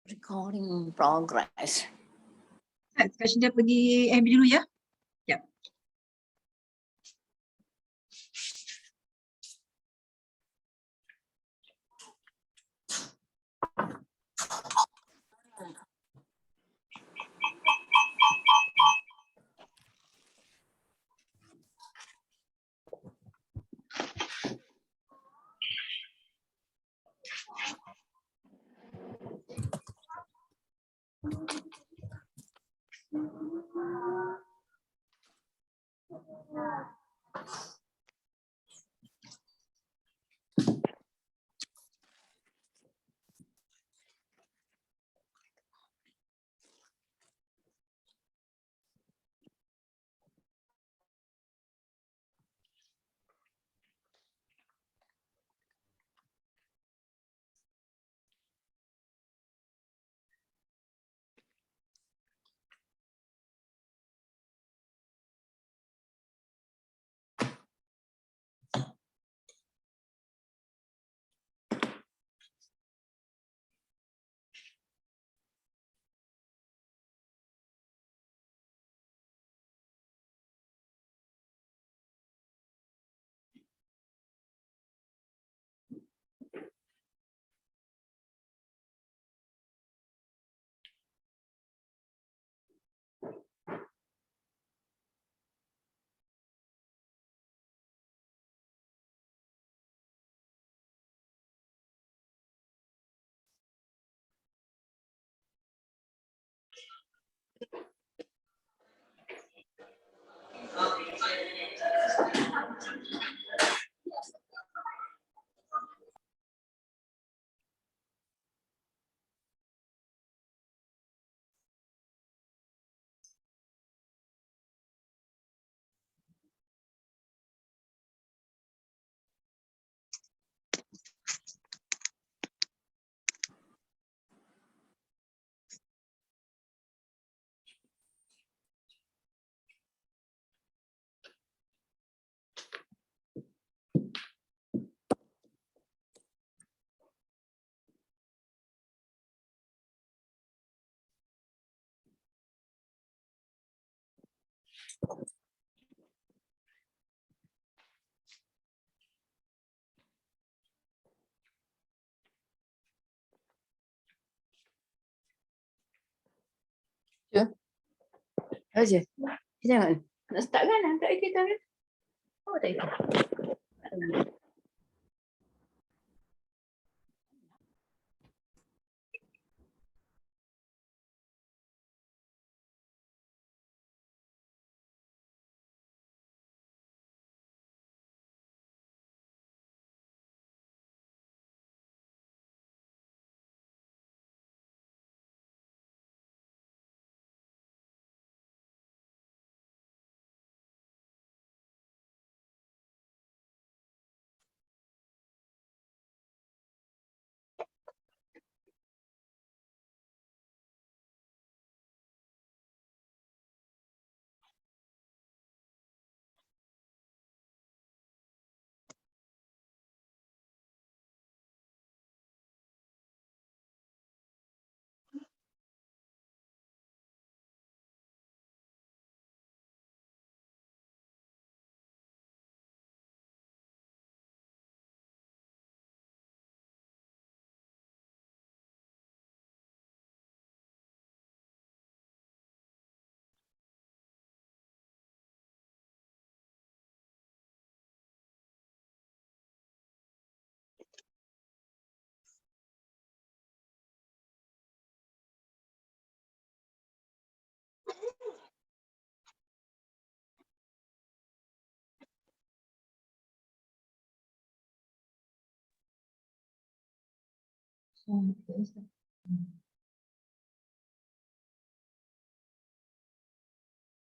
Recording progress. Sekarang dia pergi MB dulu ya. Ya. Aja. Jangan. Nak start kan? Tak kita kan? Oh, tak kita.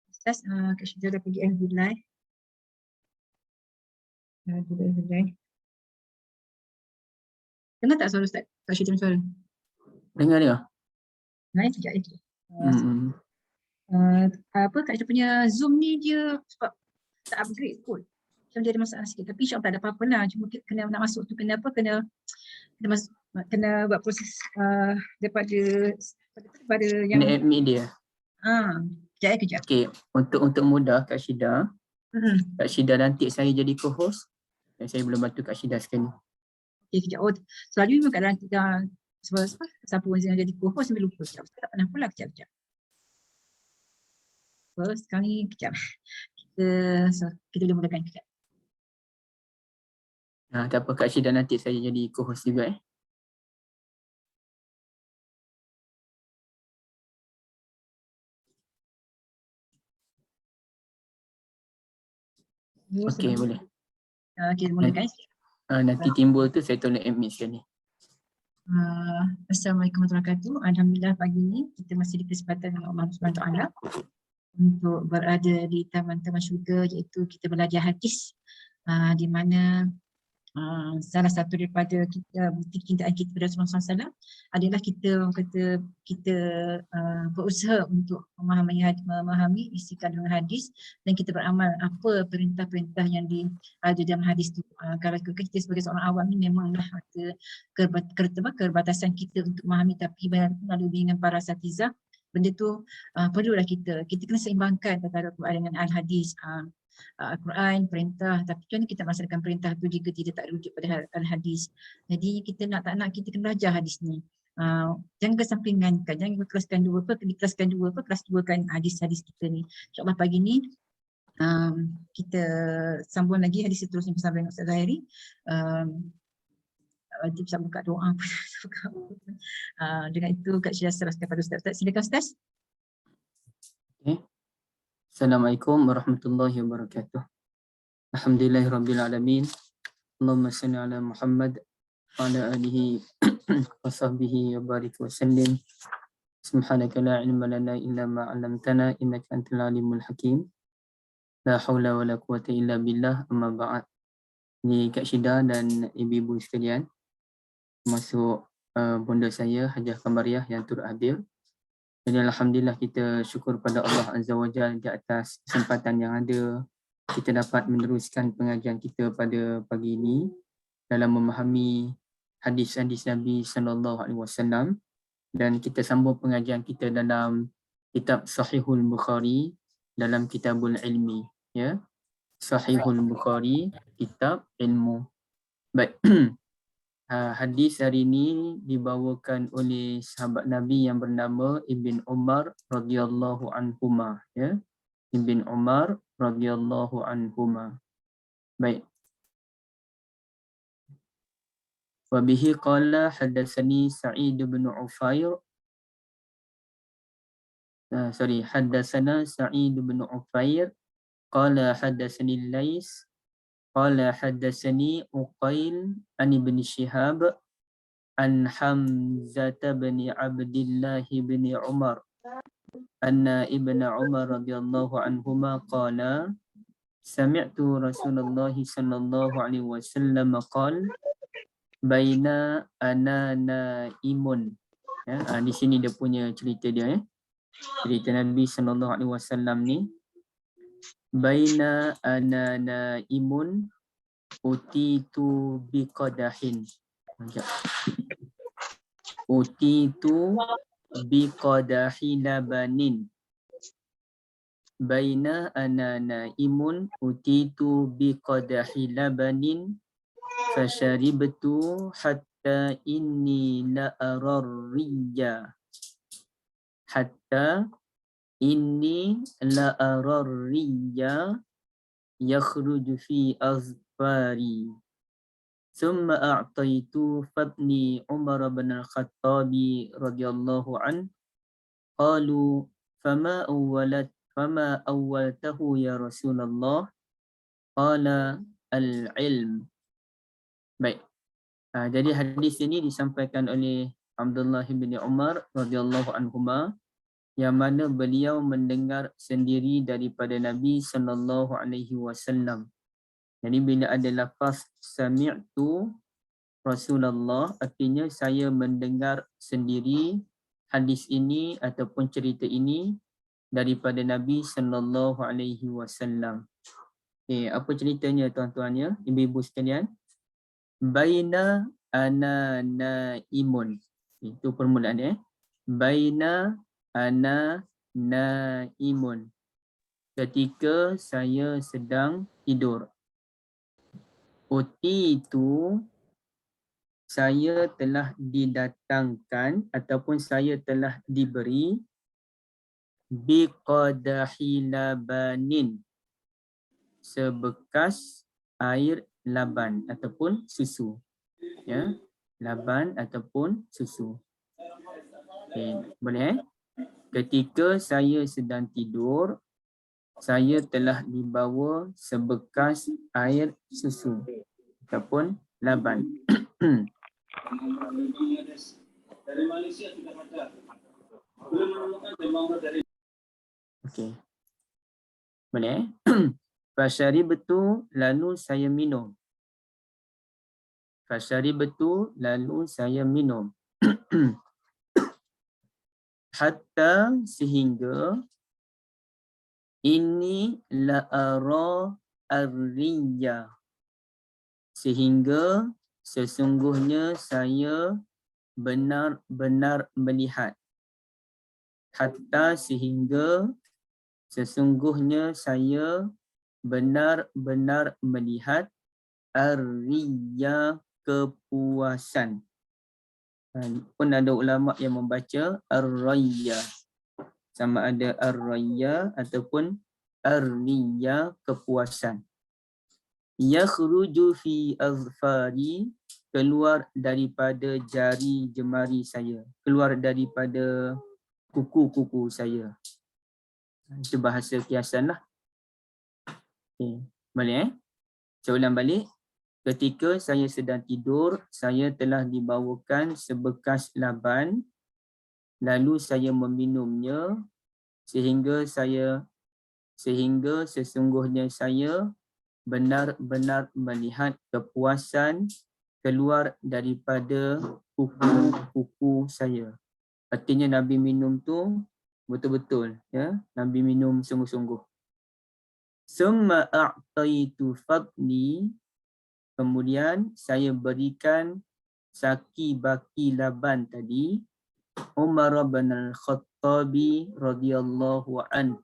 Ustaz, Kak Syuja dah pergi MB live. Dengar tak suara Ustaz? Kak Syuja suara? Dengar dia. Naik sekejap itu. Hmm. Apa Kak Syuja punya Zoom ni dia sebab tak upgrade kot. Macam dia ada masalah sikit. Tapi insyaAllah tak ada apa-apa lah. Cuma kena nak masuk tu kena apa? Kena kena buat proses daripada yang Kena admit dia. kejap. Okey, untuk mudah Kak Syida, Kak Syida nanti saya jadi co-host dan saya belum bantu Kak Syida sekali. Kejap. Oh, selalu memang kadang kita siapa yang jadi co-host sambil lupa. Kejap, tak pernah pula. Kejap. First kali kejap. Kita boleh mulakan kejap. Tak apa Kak Syida, nanti saya jadi co-host juga Okey, boleh. Kita mulakan. Nanti timbul tu saya tolong admit sekali. Assalamualaikum warahmatullahi wabarakatuh. Alhamdulillah pagi ni kita masih di kesempatan dengan Allah SWT untuk berada di taman-taman syurga, iaitu kita belajar hadis, di mana salah satu daripada bukti kecintaan kita kepada Rasulullah SAW adalah kita berusaha untuk memahami isi kandungan hadis dan kita beramal apa perintah-perintah yang ada dalam hadis itu. Kalau kita sebagai seorang awam ni memanglah ada keterbatasan kita untuk memahami, tapi melalui bimbingan para asatizah, benda tu perlulah kita kena seimbangkan antara Al-Quran dengan Al-Hadis. Al-Quran perintah, tapi macam mana kita melaksanakan perintah tu jika tidak tak rujuk pada Al-Hadis. Jadi kita tak nak kita kena belajar hadis ni. Jangan kesampingkan, jangan kelaskan dua, kelas dua kan hadis-hadis kita ni. InsyaAllah pagi ni kita sambung lagi hadis seterusnya bersama dengan Ustaz Zahiri. Wajib sama buka doa. Dengan itu Kak Syirah serahkan pada Ustaz. Silakan Ustaz. Okay. Assalamualaikum warahmatullahi wabarakatuh. Alhamdulillahirrabbilalamin. Allahumma salli ala Muhammad wa ala alihi wa sahbihi wa barik wa sallim. Subhanaka la ilma lana illa ma 'allamtana innaka antal alimul hakim. La haula wa la quwata illa billah, amma ba'd. Ni Kak Syida dan ibu-ibu sekalian, termasuk bonda saya Hajah Kamariah yang turut hadir. Jadi alhamdulillah kita syukur pada Allah Azza wa Jalla di atas kesempatan yang ada kita dapat meneruskan pengajian kita pada pagi ini dalam memahami hadis-hadis Nabi sallallahu alaihi wasallam, dan kita sambung pengajian kita dalam kitab Sahihul Bukhari dalam Kitabul Ilmi, ya. Sahihul Bukhari, kitab ilmu. Baik. Hadis hari ini dibawakan oleh sahabat Nabi yang bernama Ibn Umar radhiyallahu anhuma, ya. Ibn Umar radhiyallahu anhuma. Baik. Wa bihi qala hadatsani Sa'id bin Ufair. Hadatsana Sa'id bin Ufair qala hadatsani Lais qala hadatsani Uqail an ibn Shihab an Hamzah bin Abdullah bin Umar anna ibn Umar radhiyallahu anhuma qala sami'tu Rasulullah sallallahu alaihi wasallam qala baina ana naimun. Ya, di sini dia punya cerita dia, ya. Cerita Nabi sallallahu alaihi wasallam ni, baina ana naimun utitu biqadahin. Utitu biqadahi labanin. Baina ana naimun utitu biqadahi labanin fasharibtu hatta inni la ararriya. Hatta inni la ararriya yakhruju fi azfari. Thumma a'taitu fabni Umar bin al-Khattabi radhiyallahu an. Qalu fama awwaltahu ya Rasulullah? Qala al-ilm. Baik. Jadi hadis ini disampaikan oleh Abdullah bin Umar radhiyallahu anhuma, yang mana beliau mendengar sendiri daripada Nabi sallallahu alaihi wasallam. Jadi bila ada lafaz sami'tu Rasulullah, artinya saya mendengar sendiri hadis ini ataupun cerita ini daripada Nabi sallallahu alaihi wasallam. Okey, apa ceritanya tuan-tuannya, ibu-ibu sekalian? Baina ana naimun. Itu permulaan Baina ana naimun. Ketika saya sedang tidur. Utitu, saya telah didatangkan ataupun saya telah diberi biqadahi labanin, sebekas air laban ataupun susu. Ya, laban ataupun susu. Boleh Ketika saya sedang tidur, saya telah dibawa sebekas air susu ataupun laban. Dari Malaysia sudah ada. Belum menemukan demam dari. Okey. Boleh? Fasyaribtu, lalu saya minum. Fasyaribtu, lalu saya minum. Hatta, sehingga ini la'ara ar-riya, sehingga sesungguhnya saya benar-benar melihat. Hatta, sehingga sesungguhnya saya benar-benar melihat ar-riya, kepuasan. Pun ada ulama yang membaca ar-rayya, sama ada ar-rayya ataupun ar-riya, kepuasan. Yakhruju fi azfari, keluar daripada jari jemari saya, keluar daripada kuku-kuku saya. Itu bahasa kiasan lah. Okay. Boleh Saya ulang balik. Ketika saya sedang tidur, saya telah dibawakan sebekas laban, lalu saya meminumnya sehingga sesungguhnya saya benar-benar melihat kepuasan keluar daripada kuku-kuku saya. Artinya Nabi minum tu betul-betul, ya. Nabi minum sungguh-sungguh. Summa a'taitu fadli, kemudian saya berikan saki baki laban tadi Umar bin Al-Khattabi radhiyallahu an.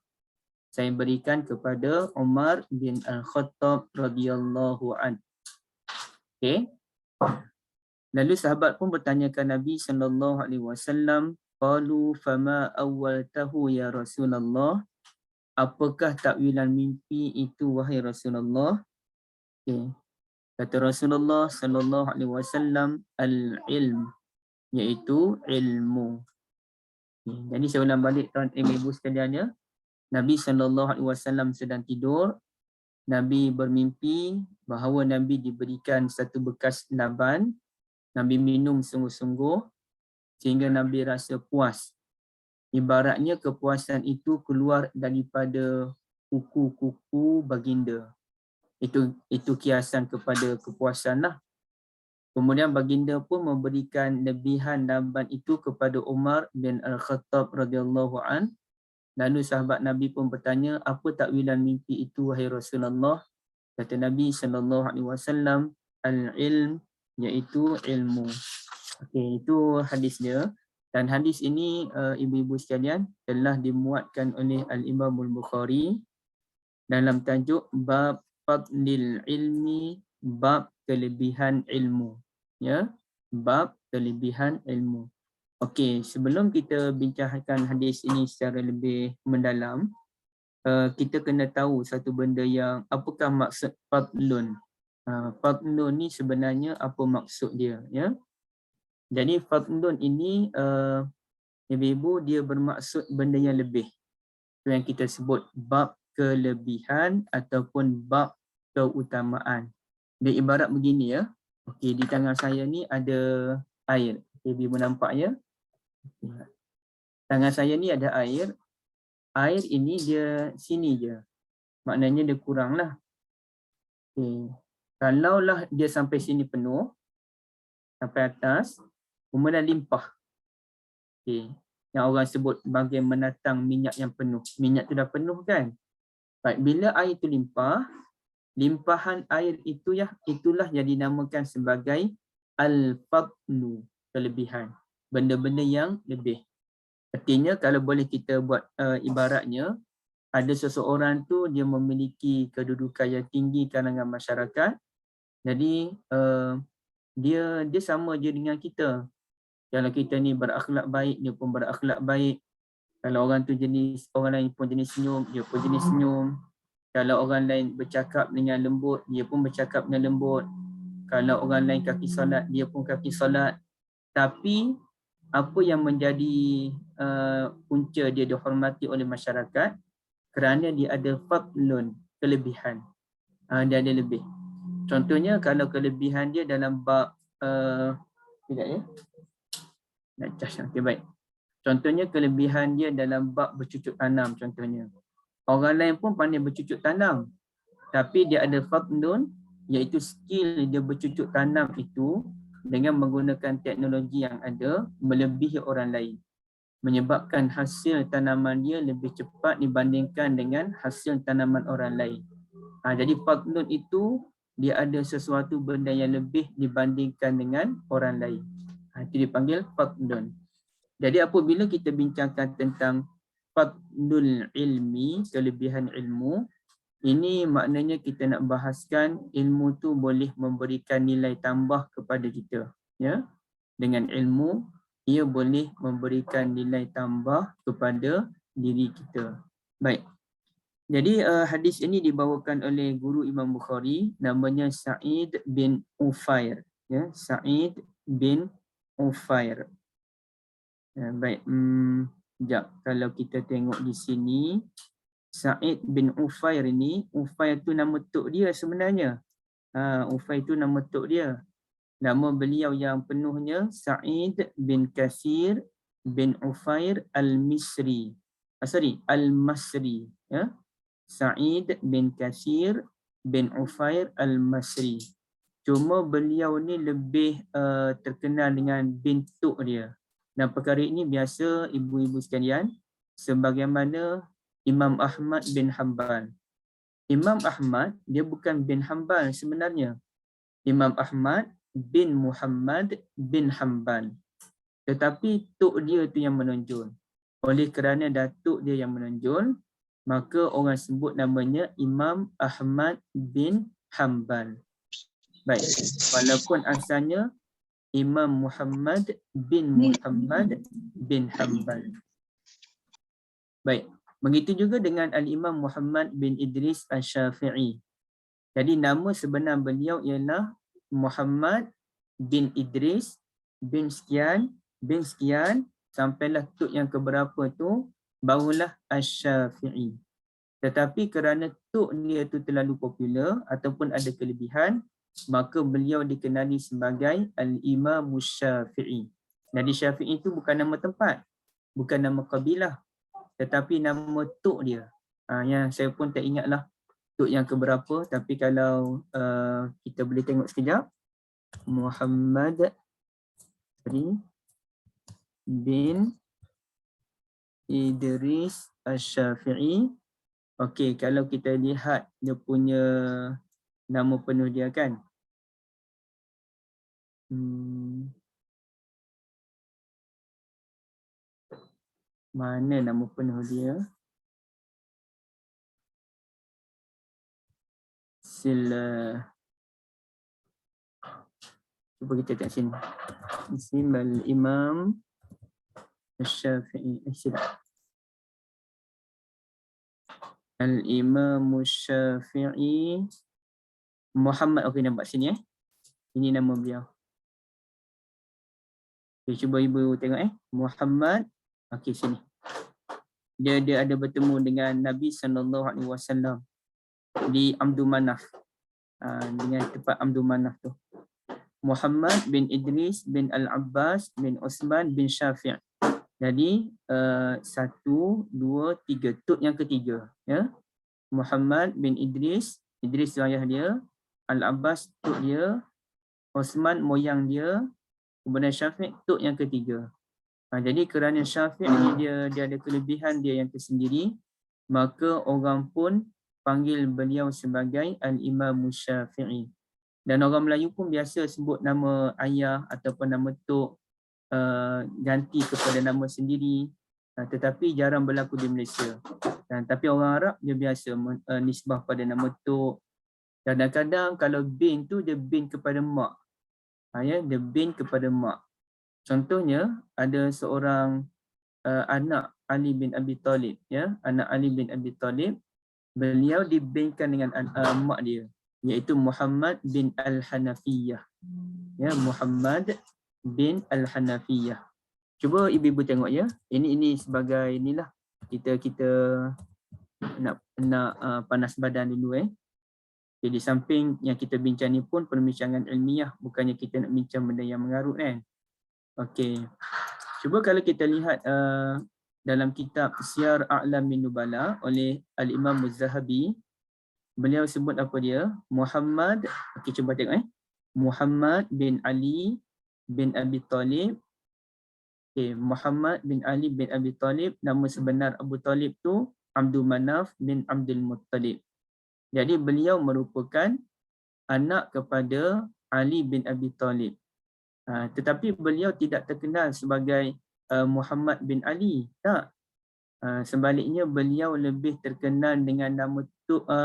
Saya berikan kepada Umar bin Al-Khattab radhiyallahu an. Okey. Lalu sahabat pun bertanyakan Nabi sallallahu alaihi wasallam, qalu fama awwaltahu ya Rasulullah? Apakah takwilan mimpi itu wahai Rasulullah? Okey. Kata Rasulullah sallallahu alaihi wasallam, al-ilm, iaitu ilmu. Jadi saya ulang balik tuan ibu sekalian ya. Nabi sallallahu alaihi wasallam sedang tidur. Nabi bermimpi bahawa Nabi diberikan satu bekas laban. Nabi minum sungguh-sungguh sehingga Nabi rasa puas. Ibaratnya kepuasan itu keluar daripada kuku-kuku baginda. Itu kiasan kepada kepuasan lah. Kemudian baginda pun memberikan lebihan laban itu kepada Umar bin Al-Khattab radhiyallahu an. Lalu sahabat Nabi pun bertanya, apa takwilan mimpi itu wahai Rasulullah? Kata Nabi sallallahu alaihi wasallam, al-ilm, iaitu ilmu. Okey, itu hadis dia. Dan hadis ini ibu-ibu sekalian telah dimuatkan oleh Al-Imam Al-Bukhari dalam tajuk bab fadlil ilmi, bab kelebihan ilmu. Ya, bab kelebihan ilmu. Okey, sebelum kita bincangkan hadis ini secara lebih mendalam, kita kena tahu satu benda yang apakah maksud fadlun. Fadlun ni sebenarnya apa maksud dia, ya? Jadi fadlun ini ibu-ibu dia bermaksud benda yang lebih. Itu yang kita sebut bab kelebihan ataupun bab keutamaan. Dia ibarat begini ya. Okey, di tangan saya ni ada air. Ibu nampak ya? Tangan saya ni ada air. Air ini dia sini je. Maknanya dia kurang lah. Okay. Kalaulah dia sampai sini penuh, sampai atas, kemudian limpah. Okay. Yang orang sebut bagai menatang minyak yang penuh. Minyak tu dah penuh kan? Baik, bila air tu limpah, limpahan air itu ya, itulah yang dinamakan sebagai al-fadlu, kelebihan. Benda-benda yang lebih. Artinya kalau boleh kita buat ibaratnya, ada seseorang tu dia memiliki kedudukan yang tinggi kalangan masyarakat. Jadi dia sama je dengan kita. Kalau kita ni berakhlak baik, dia pun berakhlak baik. Kalau orang tu jenis, orang lain pun jenis senyum, dia pun jenis senyum. Kalau orang lain bercakap dengan lembut, dia pun bercakap dengan lembut. Kalau orang lain kaki solat, dia pun kaki solat. Tapi apa yang menjadi punca dia dihormati oleh masyarakat kerana dia ada fadlun, kelebihan. Dia ada lebih. Contohnya kalau kelebihan dia dalam bab tidak ya? Nak cas okey baik. Contohnya kelebihan dia dalam bab bercucuk tanam contohnya. Orang lain pun pandai bercucuk tanam. Tapi dia ada fadlun, iaitu skill dia bercucuk tanam itu dengan menggunakan teknologi yang ada melebihi orang lain. Menyebabkan hasil tanaman dia lebih cepat dibandingkan dengan hasil tanaman orang lain. Jadi fadlun itu dia ada sesuatu benda yang lebih dibandingkan dengan orang lain. Itu dipanggil fadlun. Jadi apabila kita bincangkan tentang fadlul ilmi, kelebihan ilmu, ini maknanya kita nak bahaskan ilmu tu boleh memberikan nilai tambah kepada kita. Ya, dengan ilmu, ia boleh memberikan nilai tambah kepada diri kita. Baik. Jadi hadis ini dibawakan oleh guru Imam Bukhari, namanya Sa'id bin Ufair. Ya, Sa'id bin Ufair. Ya, baik. Sekejap, kalau kita tengok di sini, Sa'id bin Ufair ini, Ufair tu nama tok dia sebenarnya. Ufair tu nama tok dia. Nama beliau yang penuhnya Sa'id bin Katsir bin Ufair al-Misri. Al-Masri. Ya? Sa'id bin Katsir bin Ufair al-Masri. Cuma beliau ni lebih terkenal dengan bin tok dia. Dan perkara ini biasa ibu-ibu sekalian, sebagaimana Imam Ahmad bin Hanbal. Imam Ahmad dia bukan bin Hanbal sebenarnya. Imam Ahmad bin Muhammad bin Hanbal. Tetapi tok dia tu yang menonjol. Oleh kerana datuk dia yang menonjol, maka orang sebut namanya Imam Ahmad bin Hanbal. Baik, walaupun asalnya Imam Muhammad bin Muhammad bin Hanbal. Baik, begitu juga dengan Al-Imam Muhammad bin Idris Asy-Syafi'i. Jadi nama sebenar beliau ialah Muhammad bin Idris bin sekian sampailah tok yang keberapa tu barulah Asy-Syafi'i. Tetapi kerana tok dia tu terlalu popular ataupun ada kelebihan, maka beliau dikenali sebagai Al-Imam Syafi'i. Jadi Syafi'i itu bukan nama tempat, bukan nama kabilah, tetapi nama tok dia. Yang saya pun tak ingatlah tok yang keberapa, tapi kalau kita boleh tengok sekejap. Muhammad bin Idris Asy-Syafi'i. Okey, kalau kita lihat dia punya nama penuh dia kan. Mana nama penuh dia? Cuba kita tengok sini. Ism al-Imam Asy-Syafi'i. Al-Imam Asy-Syafi'i Muhammad. Okey, nampak sini Ini nama beliau. Okay, cuba ibu tengok Muhammad. Okey, sini. Dia ada bertemu dengan Nabi SAW di Abdul Manaf. Dengan tempat Abdul Manaf tu. Muhammad bin Idris bin Al-Abbas bin Osman bin Syafi'. Jadi 1, 2, 3. Tok yang ketiga. Ya? Muhammad bin Idris ayah dia. Al-Abbas tok dia. Osman moyang dia. Kemudian Syafi' tok yang ketiga. Jadi kerana Syafi' ni dia ada kelebihan dia yang tersendiri, maka orang pun panggil beliau sebagai Al-Imam Syafi'i. Dan orang Melayu pun biasa sebut nama ayah ataupun nama tok ganti kepada nama sendiri, tetapi jarang berlaku di Malaysia. Tapi orang Arab dia biasa nisbah pada nama tok. Kadang-kadang kalau bin tu dia bin kepada mak, ya, dia bin kepada mak. Contohnya ada seorang anak Ali bin Abi Talib, ya, anak Ali bin Abi Talib, beliau dibinkan dengan mak dia, iaitu Muhammad bin Al-Hanafiyah. Ya, Muhammad bin Al-Hanafiyah. Cuba ibu-ibu tengok ya. Ini sebagai inilah kita nak panas badan dulu Jadi di samping yang kita bincang ni pun perbincangan ilmiah, bukannya kita nak bincang benda yang mengarut kan. Okey. Cuba kalau kita lihat dalam kitab Siyar A'lamin Nubala oleh Al-Imam Az-Zahabi, beliau sebut apa dia? Muhammad, okey cuba tengok Muhammad bin Ali bin Abi Talib. Okay, Muhammad bin Ali bin Abi Talib, nama sebenar Abu Talib tu Abdul Manaf bin Abdul Muttalib. Jadi beliau merupakan anak kepada Ali bin Abi Talib. Tetapi beliau tidak terkenal sebagai Muhammad bin Ali, tak. Sebaliknya beliau lebih terkenal dengan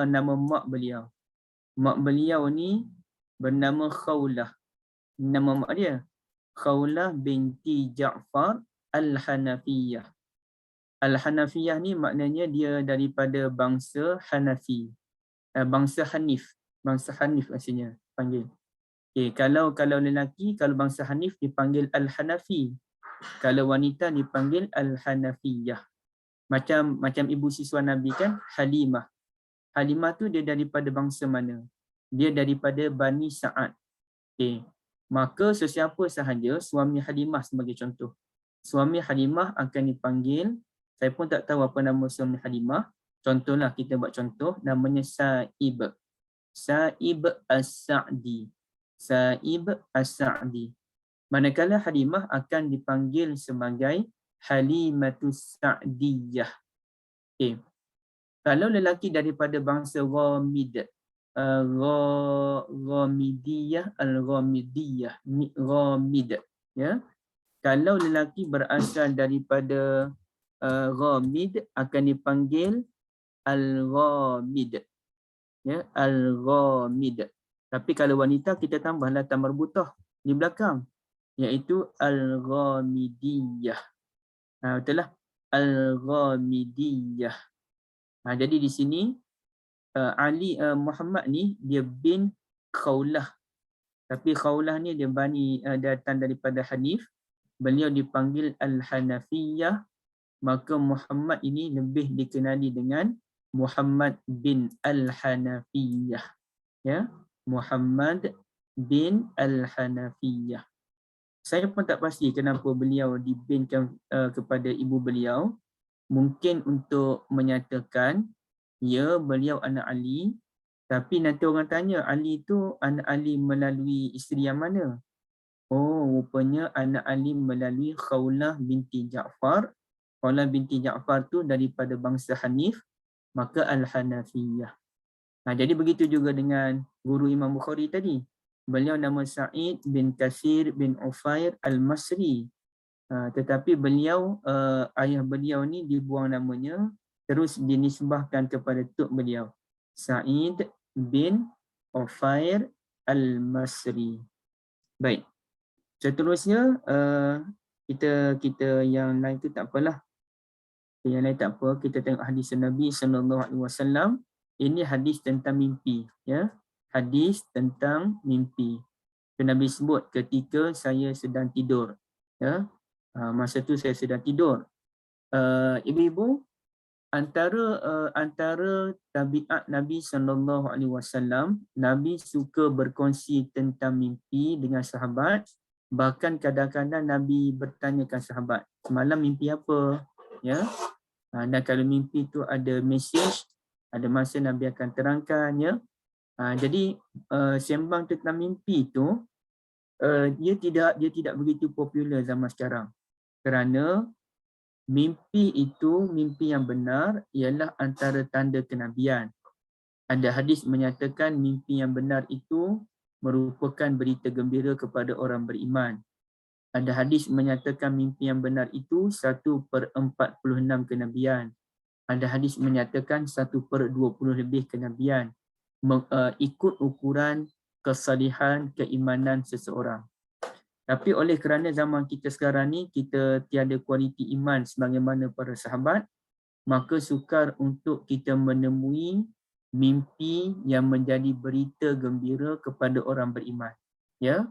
nama mak beliau. Mak beliau ni bernama Khawlah. Nama mak dia Khawlah binti Ja'far Al-Hanafiyah. Al-Hanafiyah ni maknanya dia daripada bangsa Hanafi. Bangsa Hanif. Bangsa Hanif maksudnya panggil. Okay, kalau lelaki, kalau bangsa Hanif dipanggil Al-Hanafi. Kalau wanita dipanggil Al-Hanafiyah. Macam ibu siswa Nabi kan, Halimah. Halimah tu dia daripada bangsa mana? Dia daripada Bani Sa'ad. Okay. Maka sesiapa sahaja suami Halimah sebagai contoh, suami Halimah akan dipanggil, saya pun tak tahu apa nama suami Halimah, contohlah kita buat contoh, namanya Sa'ib. Sa'ib As-Sa'di. Sa'ib As-Sa'di. Manakala Halimah akan dipanggil sebagai Halimatus Sa'diyah. Okay. Kalau lelaki daripada bangsa Ghamid, Ghamidiyah, Al-Ghamidiyah, Ghamid, ya. Kalau lelaki berasal daripada Ghamid akan dipanggil Al-Ghamid, ya, Al-Ghamid. Tapi kalau wanita kita tambahlah ta marbutah di belakang, iaitu Al-Ghamidiyah. Betul lah, Al-Ghamidiyah. Jadi di sini Ali Muhammad ni dia bin Khawlah. Tapi Khawlah ni dia datang daripada Hanif. Beliau dipanggil Al-Hanafiyah. Maka Muhammad ini lebih dikenali dengan Muhammad bin Al-Hanafiyah. Ya, Muhammad bin Al-Hanafiyah. Saya pun tak pasti kenapa beliau dibinkan kepada ibu beliau. Mungkin untuk menyatakan ya, beliau anak Ali, tapi nanti orang tanya Ali tu anak Ali melalui isteri yang mana? Oh, rupanya anak Ali melalui Khawlah binti Ja'far. Khawlah binti Ja'far tu daripada bangsa Hanif, maka Al-Hanafiyah. Jadi begitu juga dengan guru Imam Bukhari tadi. Beliau nama Sa'id bin Kathir bin Ufair Al-Masri. Tetapi beliau, ayah beliau ni dibuang namanya, terus dinisbahkan kepada tok beliau, Sa'id bin Ufair Al-Masri. Baik. Seterusnya kita yang lain tu tak apalah. Yang lain tak apa, kita tengok hadis Nabi SAW. Ini hadis tentang mimpi, ya. Hadis tentang mimpi. Nabi sebut ketika saya sedang tidur, ya. Masa tu saya sedang tidur. Ibu-ibu, antara tabiat Nabi SAW, Nabi suka berkongsi tentang mimpi dengan sahabat. Bahkan kadang-kadang Nabi bertanyakan sahabat, semalam mimpi apa? Ya. Dan kalau mimpi tu ada mesej, ada masa Nabi akan terangkan, ya. Jadi sembang tentang mimpi tu dia tidak begitu popular zaman sekarang. Kerana mimpi itu, mimpi yang benar ialah antara tanda kenabian. Ada hadis menyatakan mimpi yang benar itu merupakan berita gembira kepada orang beriman. Ada hadis menyatakan mimpi yang benar itu 1/46 kenabian. Ada hadis menyatakan 1/20 lebih kenabian. Ikut ukuran kesalihan keimanan seseorang. Tapi oleh kerana zaman kita sekarang ni, kita tiada kualiti iman sebagaimana para sahabat, maka sukar untuk kita menemui mimpi yang menjadi berita gembira kepada orang beriman. Ya,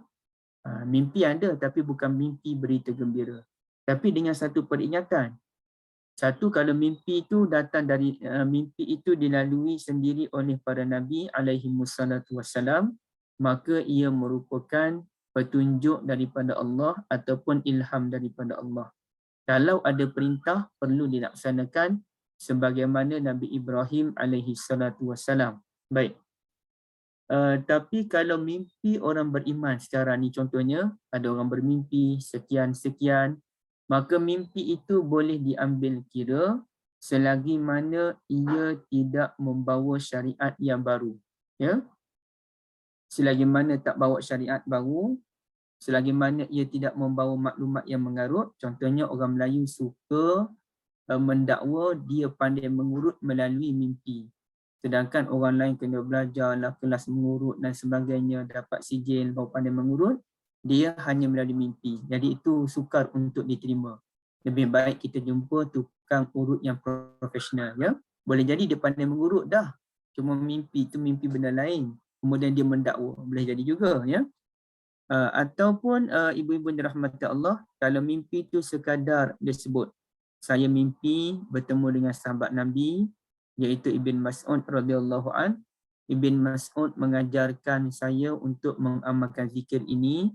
mimpi ada tapi bukan mimpi berita gembira. Tapi dengan satu peringatan. Satu, kalau mimpi itu datang dari mimpi itu dilalui sendiri oleh para nabi alaihi wassalatu wassalam, maka ia merupakan petunjuk daripada Allah ataupun ilham daripada Allah. Kalau ada perintah perlu dilaksanakan sebagaimana Nabi Ibrahim alaihi salatu wassalam. Baik. Tapi kalau mimpi orang beriman sekarang ni, contohnya ada orang bermimpi sekian-sekian, maka mimpi itu boleh diambil kira selagi mana ia tidak membawa syariat yang baru. Ya? Selagi mana tak bawa syariat baru, selagi mana ia tidak membawa maklumat yang mengarut. Contohnya orang Melayu suka mendakwa dia pandai mengurut melalui mimpi. Sedangkan orang lain kena belajarlah kelas mengurut dan sebagainya, dapat sijil baru pandai mengurut. Dia hanya melalui mimpi. Jadi itu sukar untuk diterima. Lebih baik kita jumpa tukang urut yang profesional. Ya? Boleh jadi dia pandai mengurut dah. Cuma mimpi itu mimpi benda lain. Kemudian dia mendakwa. Boleh jadi juga. Ya? Ataupun ibu-ibu yang dirahmati Allah, kalau mimpi itu sekadar dia sebut, saya mimpi bertemu dengan sahabat Nabi iaitu Ibn Mas'ud radhiyallahu an. Ibn Mas'ud mengajarkan saya untuk mengamalkan zikir ini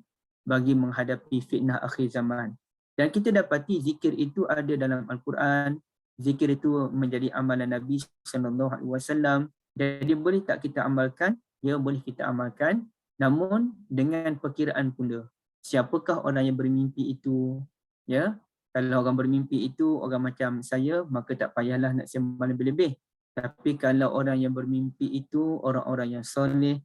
bagi menghadapi fitnah akhir zaman. Dan kita dapati zikir itu ada dalam Al-Quran. Zikir itu menjadi amalan Nabi SAW. Jadi boleh tak kita amalkan? Ya, boleh kita amalkan. Namun dengan perkiraan pula. Siapakah orang yang bermimpi itu? Ya, kalau orang bermimpi itu orang macam saya, maka tak payahlah nak sembang lebih-lebih. Tapi kalau orang yang bermimpi itu orang-orang yang soleh,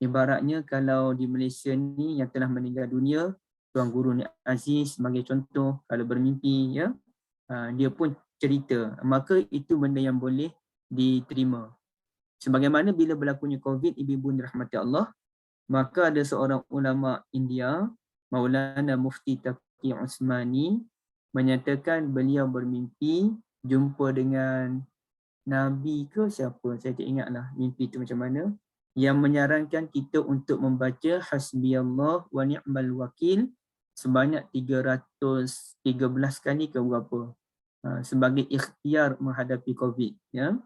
ibaratnya kalau di Malaysia ni yang telah meninggal dunia, Tuan Guru Nik Aziz sebagai contoh, kalau bermimpi, ya, dia pun cerita, maka itu benda yang boleh diterima. Sebagaimana bila berlakunya COVID, ibu-ibu dirahmati Allah, maka ada seorang ulama India, Maulana Mufti Taqi Usmani, menyatakan beliau bermimpi jumpa dengan Nabi ke siapa, saya tak ingatlah mimpi itu macam mana, yang menyarankan kita untuk membaca Hasbiyallah wa ni'mal wakil sebanyak 313 kali ke berapa, sebagai ikhtiar menghadapi COVID. Ya?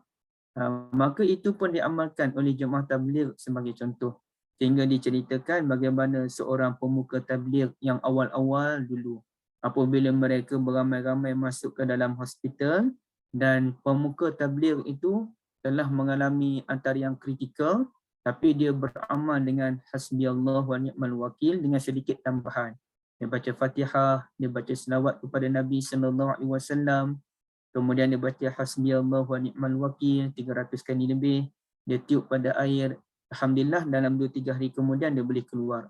Maka itu pun diamalkan oleh jemaah tabligh sebagai contoh. Sehingga diceritakan bagaimana seorang pemuka tabligh yang awal-awal dulu, apabila mereka beramai-ramai masuk ke dalam hospital dan pemuka tabligh itu telah mengalami antara yang kritikal, tapi dia beramal dengan hasbiyallah wa ni'mal wakil dengan sedikit tambahan. Dia baca Fatihah, dia baca selawat kepada Nabi SAW, kemudian dia baca hasbiyallah wa ni'mal wakil 300 kali lebih, dia tiup pada air. Alhamdulillah dalam 2-3 hari kemudian dia boleh keluar.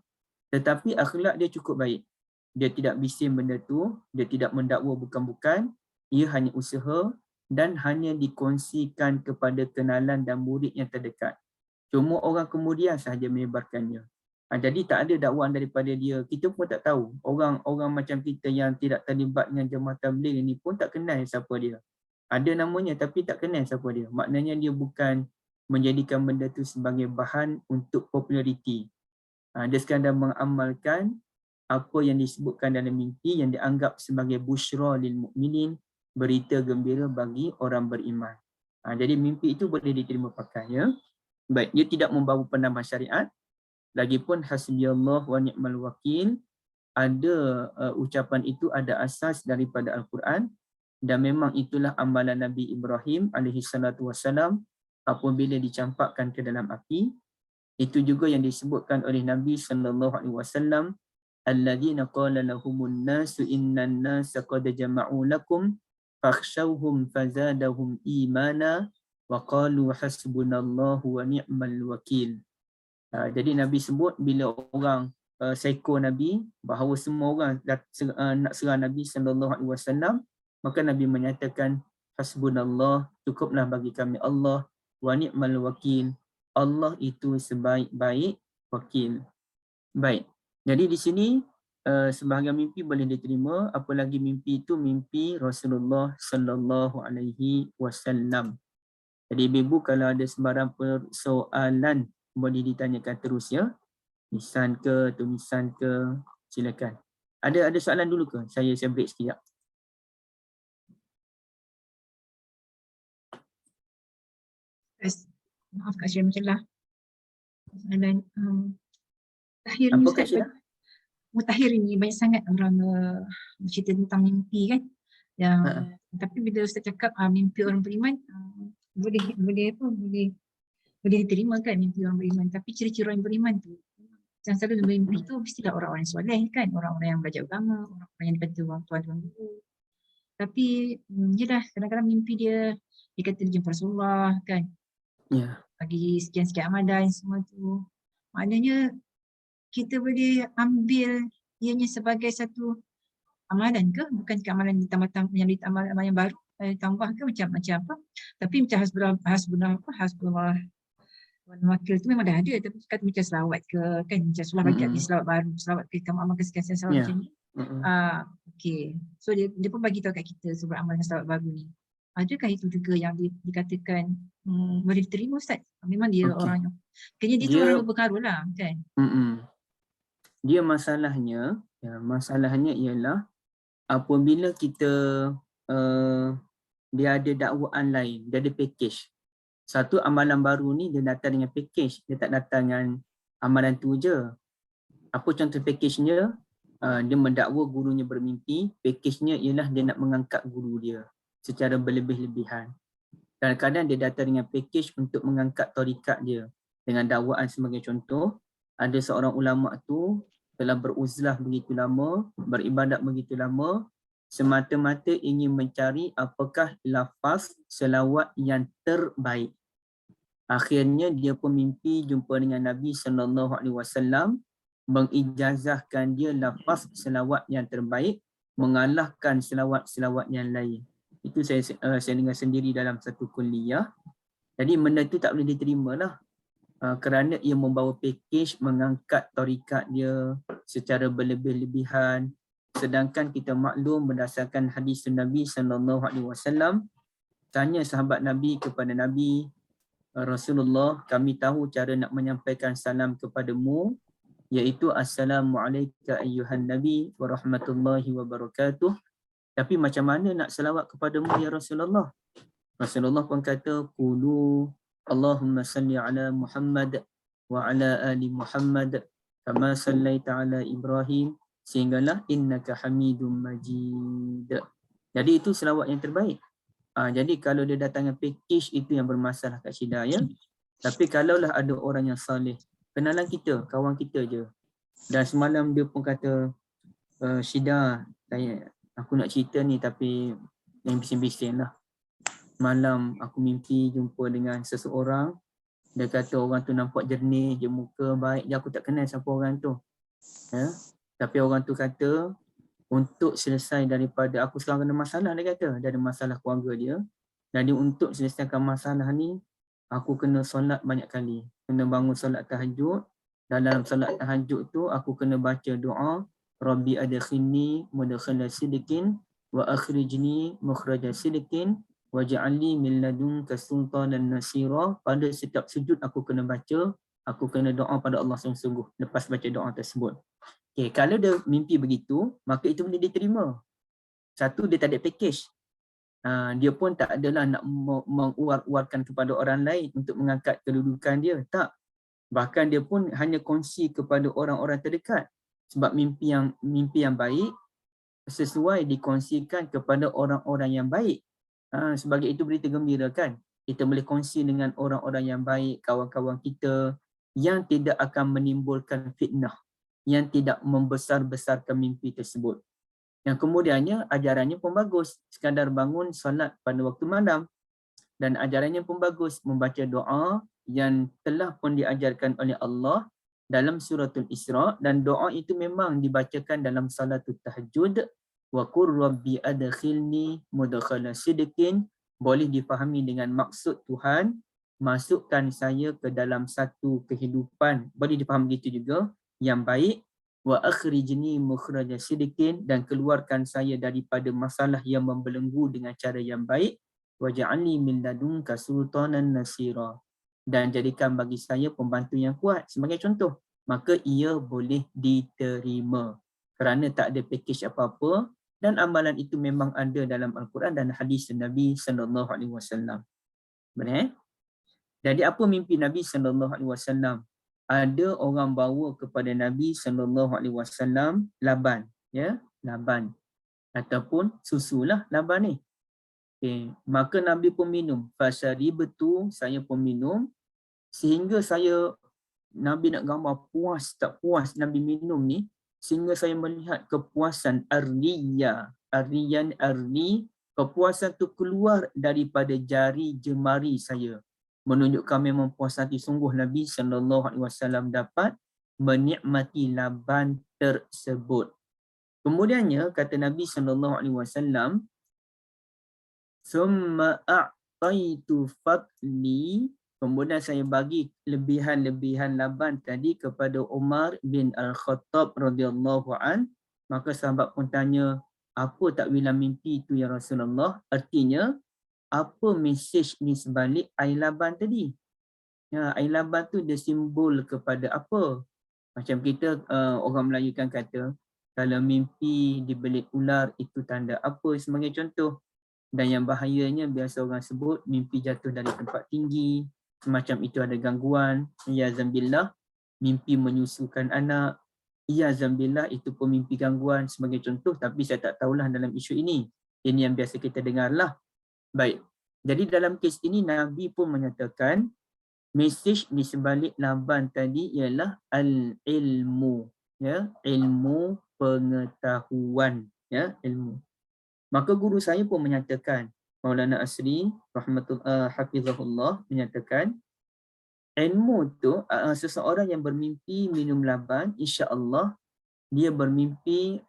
Tetapi akhlak dia cukup baik. Dia tidak bising benda tu, dia tidak mendakwa bukan-bukan, ia hanya usaha dan hanya dikongsikan kepada kenalan dan murid yang terdekat. Cuma orang kemudian sahaja menyebarkannya. Jadi tak ada dakwaan daripada dia. Kita pun tak tahu. Orang macam kita yang tidak terlibat dengan jemaah tabligh ini pun tak kenal siapa dia. Ada namanya tapi tak kenal siapa dia. Maknanya dia bukan menjadikan benda tu sebagai bahan untuk populariti. Dia sekadar mengamalkan apa yang disebutkan dalam mimpi yang dianggap sebagai busyra lil mukminin, berita gembira bagi orang beriman. Jadi mimpi itu boleh diterima pakai. Ya? Baik, dia tidak membawa penambah syariat. Lagipun hasbiyallah wa ni'mal wakil, ada ucapan itu ada asas daripada Al-Quran dan memang itulah amalan Nabi Ibrahim alaihi salatu wassalam apabila dicampakkan ke dalam api. Itu juga yang disebutkan oleh Nabi SAW, alladzina qala lahumun nasu innan nasa qad jama'u lakum fakhshawhum fazadahum imana wa qalu hasbunallahu wa ni'mal wakil. Jadi Nabi sebut bila orang seko Nabi, bahawa semua orang nak serang Nabi SAW, maka Nabi menyatakan hasbunallah, cukuplah bagi kami Allah, wa ni'mal wakil, Allah itu sebaik-baik wakil. Baik. Jadi di sini sebahagian mimpi boleh diterima, apalagi mimpi itu mimpi Rasulullah sallallahu alaihi wasallam. Jadi ibu kalau ada sebarang persoalan boleh ditanyakan terus ya. Nisan ke, tulisan ke, silakan. Ada soalan dulu ke? Saya break sekejap. Maaf Kak Syed, macam lah. Dan Tahir ni Apa Ustaz, Kak Syed? Mutakhir ni banyak sangat orang bercerita tentang mimpi kan. Yang tapi bila Ustaz cakap mimpi orang beriman, boleh diterima kan mimpi orang beriman. Tapi ciri-ciri orang beriman tu, yang selalu mimpi tu mestilah orang-orang yang soleh kan, orang-orang yang belajar agama, orang-orang yang dibantu orang tuan-tuan guru. Tapi yelah, kadang-kadang mimpi dia kata dia jumpa Rasulullah kan. Ya. Bagi sekian-sekian amalan semua tu. Maknanya kita boleh ambil ianya sebagai satu amalan ke, bukan amalan amalan yang baru tambah ke macam apa. Tapi macam hasbunallah wakil tu memang dah ada, tapi kata macam selawat ke kan, macam Rasulullah bagi kat selawat baru, selawat ke kamu amalkan sekian selawat macam ni. Okey. So dia pun bagi tahu kat kita sebab amalkan selawat baru ni. Adakah itu juga yang dikatakan boleh diterima Ustaz? Memang dia orang yang kayaknya dia tu orang berpengaruh lah kan. Dia masalahnya ialah apabila kita dia ada dakwaan lain, dia ada package. Satu amalan baru ni dia datang dengan package, dia tak datang dengan amalan tu je. Apa contoh package-nya? Dia mendakwa gurunya bermimpi, package-nya ialah dia nak mengangkat guru dia secara berlebih-lebihan. Kadang-kadang dia datang dengan package untuk mengangkat tarikat dia dengan dakwaan sebagai contoh. Ada seorang ulama tu telah beruzlah begitu lama, beribadat begitu lama, semata-mata ingin mencari apakah lafaz selawat yang terbaik. Akhirnya dia pun mimpi jumpa dengan Nabi SAW, mengijazahkan dia lafaz selawat yang terbaik, mengalahkan selawat-selawat yang lain. Itu saya dengar sendiri dalam satu kuliah. Jadi benda itu tak boleh diterima lah. Kerana ia membawa package mengangkat tarikat dia secara berlebih-lebihan, sedangkan kita maklum berdasarkan hadis Nabi SAW, tanya sahabat Nabi kepada Nabi, Rasulullah, kami tahu cara nak menyampaikan salam kepadamu, iaitu Assalamualaikum ayyuhan Nabi wa rahmatullahi wa barakatuh. Tapi macam mana nak selawat kepadamu ya Rasulullah? Rasulullah pun kata, qulu Allahumma salli ala Muhammad wa ala ali Muhammad kama sallaita ala Ibrahim, sehinggalah innaka Hamidum Majid. Jadi itu selawat yang terbaik. Jadi kalau dia datang dengan package, itu yang bermasalah kat Syida ya. Tapi kalaulah ada orang yang saleh, kenalan kita, kawan kita je. Dan semalam dia pun kata, Syida, aku nak cerita ni tapi yang bising-bising lah. Malam aku mimpi jumpa dengan seseorang. Dia kata orang tu nampak jernih, dia muka baik. Dia aku tak kenal siapa orang tu. Ya? Tapi orang tu kata, untuk selesai daripada aku sekarang kena masalah, dia kata. Dia ada masalah keluarga dia. Jadi untuk selesaikan masalah ni, aku kena solat banyak kali. Kena bangun solat tahajud. Dalam solat tahajud tu, aku kena baca doa, Rabbi adkhilni mudkhala sidqin wa akhrijni mukhraja sidqin waj'alni min ladunka sultanan nasira. Pada setiap sujud aku kena baca, aku kena doa pada Allah sungguh-sungguh lepas baca doa tersebut. Okey, kalau dia mimpi begitu, maka itu boleh diterima. Satu, dia tak ada package. Dia pun tak adalah nak menguar-uarkan kepada orang lain untuk mengangkat kedudukan dia, tak. Bahkan dia pun hanya kongsi kepada orang-orang terdekat. Sebab mimpi yang baik sesuai dikongsikan kepada orang-orang yang baik. Sebagai itu berita gembira kan. Kita boleh kongsi dengan orang-orang yang baik, kawan-kawan kita yang tidak akan menimbulkan fitnah, yang tidak membesar-besarkan mimpi tersebut. Yang kemudiannya ajarannya pun bagus, sekadar bangun solat pada waktu malam. Dan ajarannya pun bagus, membaca doa yang telah pun diajarkan oleh Allah dalam suratul Isra, dan doa itu memang dibacakan dalam salatul tahajud. Wa qur rabbi adkhilni mudkhala sidqin, boleh difahami dengan maksud Tuhan, masukkan saya ke dalam satu kehidupan, boleh difahami gitu juga, yang baik. Wa akhrijni mukhraja sidqin, dan keluarkan saya daripada masalah yang membelenggu dengan cara yang baik. Waj'alni min ladunka sultanan nasira, dan jadikan bagi saya pembantu yang kuat, sebagai contoh, maka ia boleh diterima kerana tak ada package apa-apa, dan amalan itu memang ada dalam Al-Quran dan hadis Nabi sallallahu alaihi wasallam. Benar? Jadi apa mimpi Nabi sallallahu alaihi wasallam? Ada orang bawa kepada Nabi sallallahu alaihi wasallam laban, ya, laban ataupun susulah laban ni. Okay. Maka Nabi pun minum. Fasyaribtu, saya pun minum, sehingga saya, Nabi nak gambar puas tak puas Nabi minum ni, sehingga saya melihat kepuasan arniya, arniyan arni, kepuasan tu keluar daripada jari jemari saya, menunjukkan memang puas hati sungguh Nabi SAW dapat menikmati laban tersebut. Kemudiannya kata Nabi SAW, summa a'taitu fadli, kemudian saya bagi lebihan-lebihan laban tadi kepada Umar bin Al-Khattab radhiyallahu an. Maka sahabat pun tanya, apa takwilan mimpi itu ya Rasulullah? Artinya, apa mesej ni sebalik air laban tadi? Ya, air laban tu dia simbol kepada apa? Macam kita orang Melayu kan kata, kalau mimpi dibelit ular itu tanda apa, sebagai contoh. Dan yang bahayanya biasa orang sebut mimpi jatuh dari tempat tinggi, semacam itu ada gangguan. Ya zambillah, mimpi menyusukan anak. Ya zambillah, itu pun mimpi gangguan sebagai contoh, tapi saya tak tahulah dalam isu ini. Ini yang biasa kita dengarlah. Baik. Jadi dalam kes ini Nabi pun menyatakan mesej di sebalik laban tadi ialah al-ilmu, ya, ilmu pengetahuan, ya, ilmu. Maka guru saya pun menyatakan, Maulana Asri hafizahullah menyatakan, ilmu tu seseorang yang bermimpi minum laban, insya-Allah dia bermimpi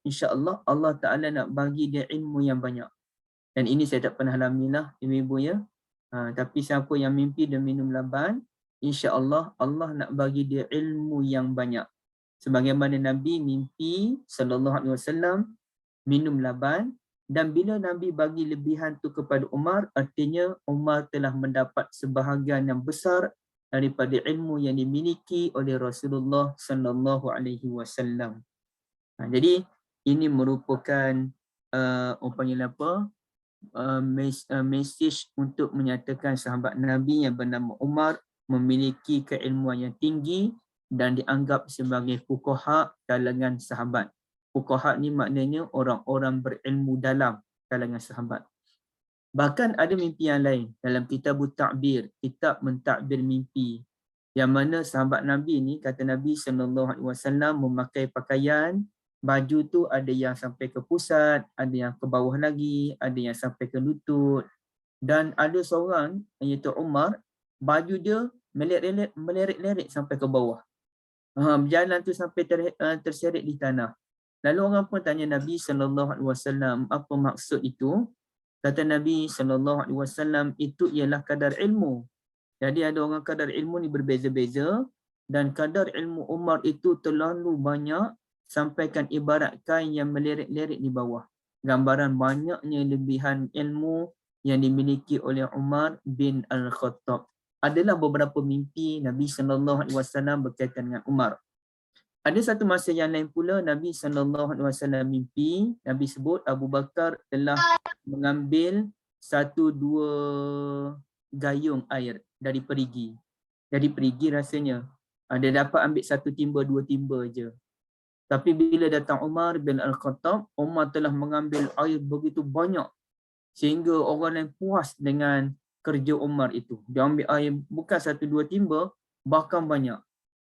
insya-Allah Allah Taala nak bagi dia ilmu yang banyak. Dan ini saya tak pernah alamilah ibu-ibu ya. Tapi siapa yang mimpi dan minum laban, insya-Allah Allah nak bagi dia ilmu yang banyak. Sebagaimana Nabi mimpi sallallahu alaihi wasallam minum laban, dan bila Nabi bagi lebihan tu kepada Umar, artinya Umar telah mendapat sebahagian yang besar daripada ilmu yang dimiliki oleh Rasulullah sallallahu alaihi wasallam. Jadi ini merupakan mesej untuk menyatakan sahabat Nabi yang bernama Umar memiliki keilmuan yang tinggi dan dianggap sebagai fuqaha kalangan sahabat. Fuqaha ni maknanya orang-orang berilmu dalam kalangan sahabat. Bahkan ada mimpi yang lain dalam kitab Ta'bir, kitab mentakbir mimpi, yang mana sahabat Nabi ni, kata Nabi SAW, memakai pakaian, baju tu ada yang sampai ke pusat, ada yang ke bawah lagi, ada yang sampai ke lutut. Dan ada seorang, iaitu Umar, baju dia meleret-leret sampai ke bawah. Berjalan tu sampai terseret di tanah. Lalu orang pun tanya Nabi SAW, apa maksud itu? Kata Nabi SAW, itu ialah kadar ilmu. Jadi ada orang kadar ilmu ni berbeza-beza, dan kadar ilmu Umar itu terlalu banyak, sampaikan ibarat kain yang meleret-leret di bawah. Gambaran banyaknya lebihan ilmu yang dimiliki oleh Umar bin Al-Khattab. Adalah beberapa mimpi Nabi SAW berkaitan dengan Umar. Ada satu masa yang lain pula Nabi SAW mimpi, Nabi sebut Abu Bakar telah mengambil 1-2 gayung air dari perigi. Dari perigi rasanya dia dapat ambil 1 timba 2 timba je. Tapi bila datang Umar bin Al-Khattab, Umar telah mengambil air begitu banyak sehingga orang lain puas dengan kerja Umar itu. Dia ambil air bukan 1-2 timba, bahkan banyak.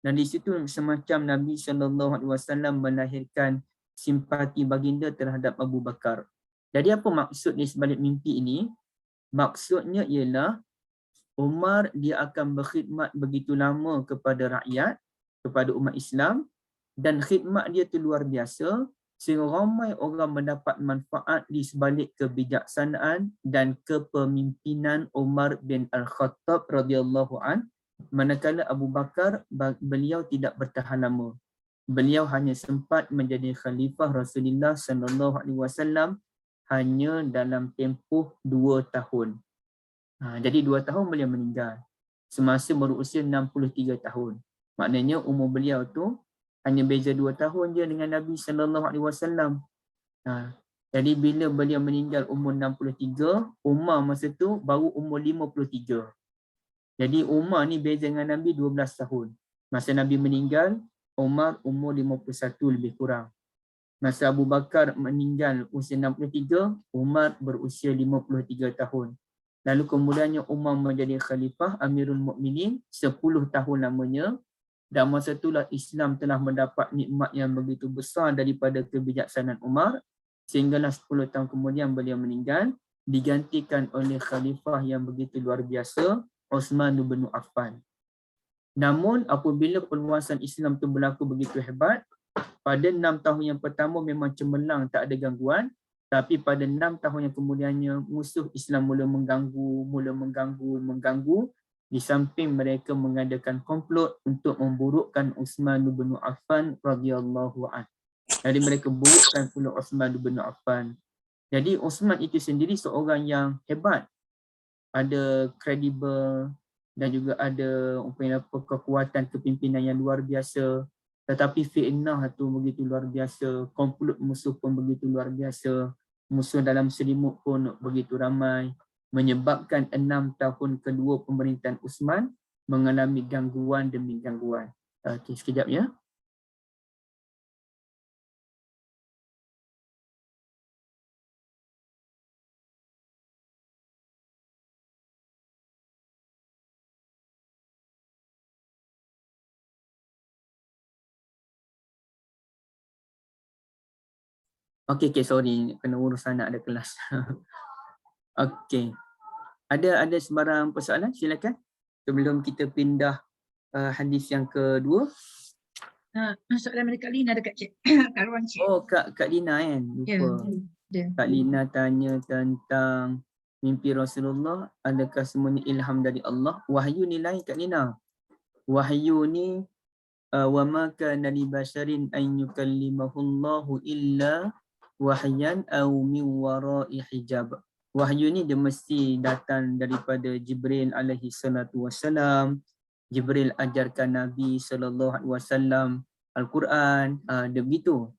Dan di situ semacam Nabi SAW melahirkan simpati baginda terhadap Abu Bakar. Jadi apa maksud di sebalik mimpi ini? Maksudnya ialah Umar dia akan berkhidmat begitu lama kepada rakyat, kepada umat Islam, dan khidmat dia tu luar biasa sehingga ramai orang mendapat manfaat di sebalik kebijaksanaan dan kepemimpinan Umar bin Al-Khattab radhiyallahu an, manakala Abu Bakar beliau tidak bertahan lama. Beliau hanya sempat menjadi khalifah Rasulullah sallallahu alaihi wasallam hanya dalam tempoh 2 tahun. Jadi 2 tahun beliau meninggal semasa berusia 63 tahun. Maknanya umur beliau tu hanya beza 2 tahun je dengan Nabi sallallahu alaihi wasallam. Jadi bila beliau meninggal umur 63, Umar masa tu baru umur 53. Jadi Umar ni beza dengan Nabi 12 tahun. Masa Nabi meninggal, Umar umur 51 lebih kurang. Masa Abu Bakar meninggal usia 63, Umar berusia 53 tahun. Lalu kemudiannya Umar menjadi khalifah Amirul Mukminin 10 tahun lamanya. Dan masa itulah Islam telah mendapat nikmat yang begitu besar daripada kebijaksanaan Umar. Sehinggalah 10 tahun kemudian beliau meninggal, digantikan oleh khalifah yang begitu luar biasa, Uthman bin Affan. Namun apabila penguasaan Islam itu berlaku begitu hebat, pada 6 tahun yang pertama memang cemerlang, tak ada gangguan. Tapi pada 6 tahun yang kemudiannya musuh Islam mula mengganggu. Di samping mereka mengadakan komplot untuk memburukkan Uthman bin Affan radhiyallahu anhu. Jadi mereka burukkan pula Uthman bin Affan. Jadi Uthman itu sendiri seorang yang hebat, ada kredibel dan juga ada kekuatan kepimpinan yang luar biasa. Tetapi fitnah tu begitu luar biasa, komplot musuh pun begitu luar biasa, musuh dalam selimut pun begitu ramai, menyebabkan 6 tahun kedua pemerintahan Uthman mengalami gangguan demi gangguan. Okey, sekejap ya. Okey, sorry, kena urus anak, ada kelas. Okey. Ada sebarang persoalan? Silakan. Sebelum kita pindah hadis yang kedua. Soalan dari Kak Lina dekat cik. Kak Ruang cik. Oh, Kak Lina kan? Lupa. Ya. Kak Lina tanya tentang mimpi Rasulullah, adakah semuanya ilham dari Allah? Wahyu ni lain Kak Lina. Wahyu ni wa ma kana li basharin an yukallimahullahu illa wahyan aw min wara'i hijab. Wahyu ni dia mesti datang daripada Jibril alaihi salatu wasalam. Jibril ajarkan Nabi sallallahu alaihi wasallam Al-Quran, dia begitu.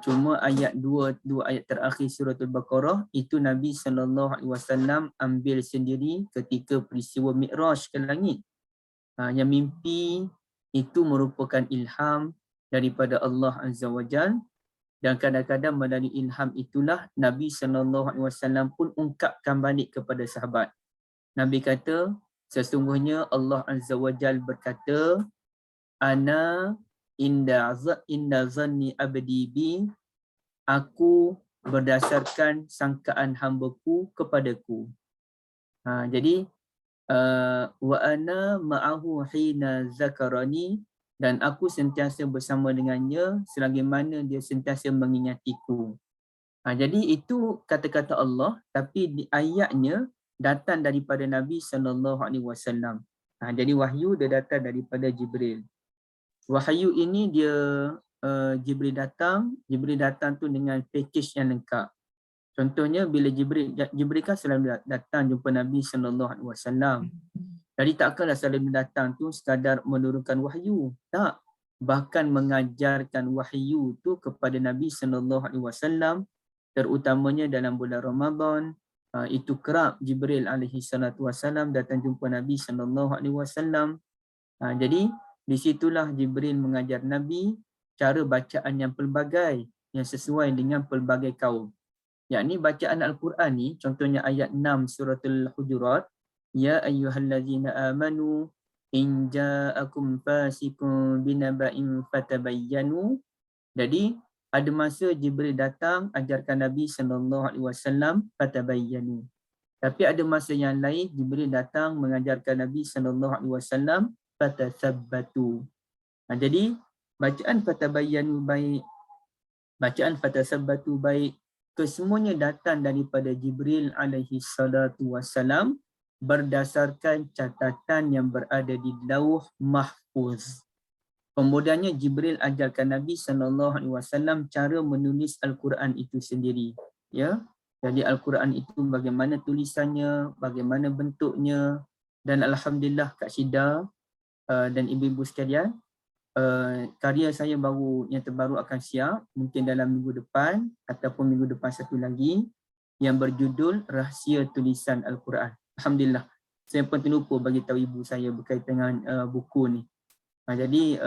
Cuma ayat dua ayat terakhir surah Al-Baqarah itu Nabi sallallahu alaihi wasallam ambil sendiri ketika peristiwa Mi'raj ke langit. Yang mimpi itu merupakan ilham daripada Allah Azza wa Jalla. Dan kadang-kadang melalui ilham itulah Nabi SAW pun ungkapkan balik kepada sahabat. Nabi kata, sesungguhnya Allah Azza wa Jal berkata, Ana inda zanni abdi bi, aku berdasarkan sangkaan hambaku kepadaku. Jadi, wa ana ma'ahu hina zakarani, dan aku sentiasa bersama dengannya selagi mana dia sentiasa mengingatiku. Jadi itu kata-kata Allah, tapi di ayatnya datang daripada Nabi SAW. Jadi wahyu dia datang daripada Jibril. Wahyu ini dia Jibril datang tu dengan package yang lengkap. Contohnya bila Jibril kan selalu datang jumpa Nabi SAW. Jadi takkanlah selalu datang tu sekadar menurunkan wahyu. Tak. Bahkan mengajarkan wahyu tu kepada Nabi SAW, terutamanya dalam bulan Ramadan. Itu kerap Jibril alaihi salatu wasallam datang jumpa Nabi SAW. Jadi di situlah Jibril mengajar Nabi cara bacaan yang pelbagai, yang sesuai dengan pelbagai kaum. Yakni bacaan Al-Quran ni, contohnya ayat 6 suratul Hujurat, Ya ayyuhallazina amanu in ja'akum fasiqun binaba'in fatabayyanu. Jadi ada masa Jibril datang ajarkan Nabi SAW fatabayyanu. Tapi ada masa yang lain Jibril datang mengajarkan Nabi SAW fatathabbatu. Jadi bacaan fatabayyanu baik, bacaan fatasabbatu baik, kesemuanya datang daripada Jibril alaihi salatu wassalam berdasarkan catatan yang berada di Lauh Mahfuz. Kemudiannya Jibril ajarkan Nabi SAW cara menulis Al-Quran itu sendiri. Ya, jadi Al-Quran itu bagaimana tulisannya, bagaimana bentuknya, dan alhamdulillah Kak Syida dan ibu-ibu sekalian, karya saya baru yang terbaru akan siap mungkin dalam minggu depan ataupun minggu depan satu lagi yang berjudul Rahsia Tulisan Al-Quran. Alhamdulillah, saya pun terlupa bagi tahu ibu saya berkaitan dengan buku ni. Jadi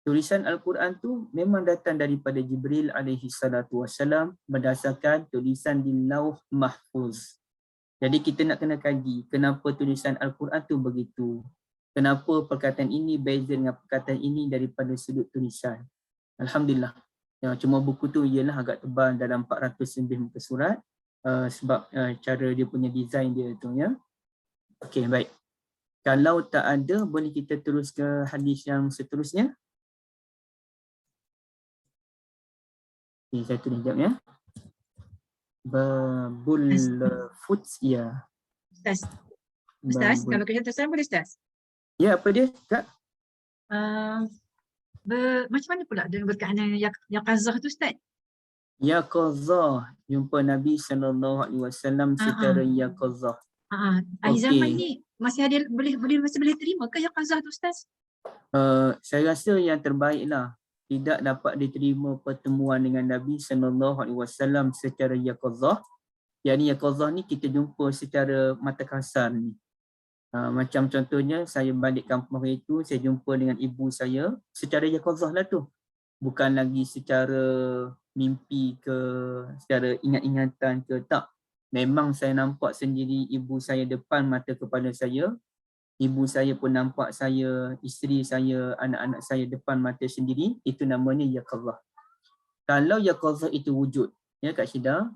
tulisan Al-Quran tu memang datang daripada Jibril alaihi salatu wassalam berdasarkan tulisan di Lauh Mahfuz. Jadi kita nak kena kaji kenapa tulisan Al-Quran tu begitu. Kenapa perkataan ini beza dengan perkataan ini daripada sudut tulisan. Alhamdulillah. Ya, cuma buku tu ialah agak tebal dalam 400 lebih muka surat sebab cara dia punya design dia tu ya. Okey, baik. Kalau tak ada, boleh kita terus ke hadis yang seterusnya. Okay, saya tulis sekejap ya. Babul futya. Ustaz, kalau kerja terus boleh Ustaz? Ya, apa dia, Kak? Macam mana pula dengan berkaitan Yaqazah tu Ustaz? Yaqazah, jumpa Nabi SAW secara Yaqazah. Akhir zaman ni masih ada masih boleh terima ke Yaqazah tu Ustaz? Saya rasa yang terbaiklah tidak dapat diterima pertemuan dengan Nabi SAW secara Yaqazah. Yang ni Yaqazah ni kita jumpa secara mata kasar ni. Macam contohnya saya balik kampung hari itu, saya jumpa dengan ibu saya secara Yaqazah lah tu. Bukan lagi secara mimpi ke, secara ingat-ingatan ke, tak. Memang saya nampak sendiri ibu saya depan mata kepala saya. Ibu saya pun nampak saya, isteri saya, anak-anak saya depan mata sendiri. Itu namanya Yaqazah. Kalau Yaqazah itu wujud, ya Kak Syida,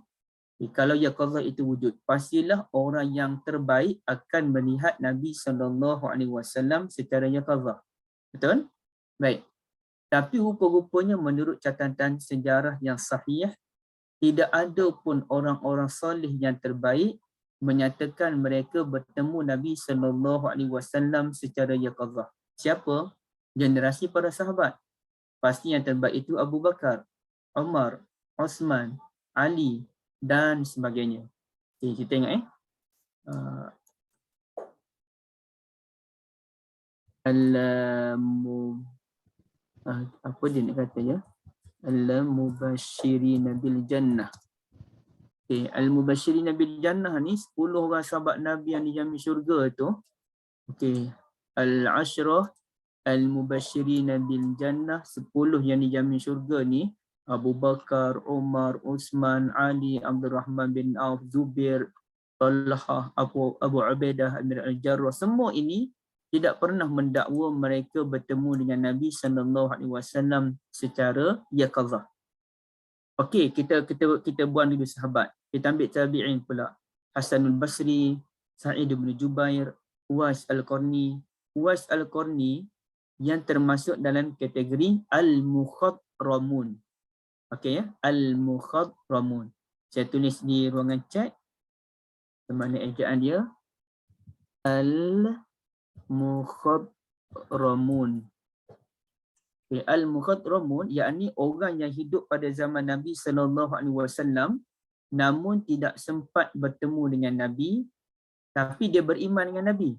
kalau Yaqazah itu wujud, pastilah orang yang terbaik akan melihat Nabi SAW secara Yaqazah. Betul? Baik. Tapi rupa-rupanya menurut catatan sejarah yang sahih, tidak ada pun orang-orang soleh yang terbaik menyatakan mereka bertemu Nabi SAW secara Yaqazah. Siapa? Generasi para sahabat. Pasti yang terbaik itu Abu Bakar, Umar, Osman, Ali dan sebagainya. Okay, kita tengok apa dia nak kata ya? Al-Mubashirina bil Jannah. Okay, Al-Mubashirina bil Jannah ni 10 orang sahabat Nabi yang dijamin syurga tu. Okay, Al-Ashrah Al-Mubashirina bil Jannah, 10 yang dijamin syurga ni, Abu Bakar, Umar, Utsman, Ali, Abdul Rahman bin Auf, Zubair, Talhah, Abu Ubaidah, Amir Al-Jarrah, semua ini tidak pernah mendakwa mereka bertemu dengan Nabi SAW secara Yaqazah. Okey, kita buang dulu sahabat. Kita ambil tabi'in pula. Hasanul Basri, Sa'id bin Jubair, Uwais Al-Qarni. Uwais Al-Qarni yang termasuk dalam kategori Al-Mukhadramun. Okey ya, Al-Mukhadramun. Saya tulis di ruangan chat. Mana ejaan dia? Al-Mukhadramun. Okay. Al-Mukhadramun yakni orang yang hidup pada zaman Nabi SAW namun tidak sempat bertemu dengan Nabi, tapi dia beriman dengan Nabi.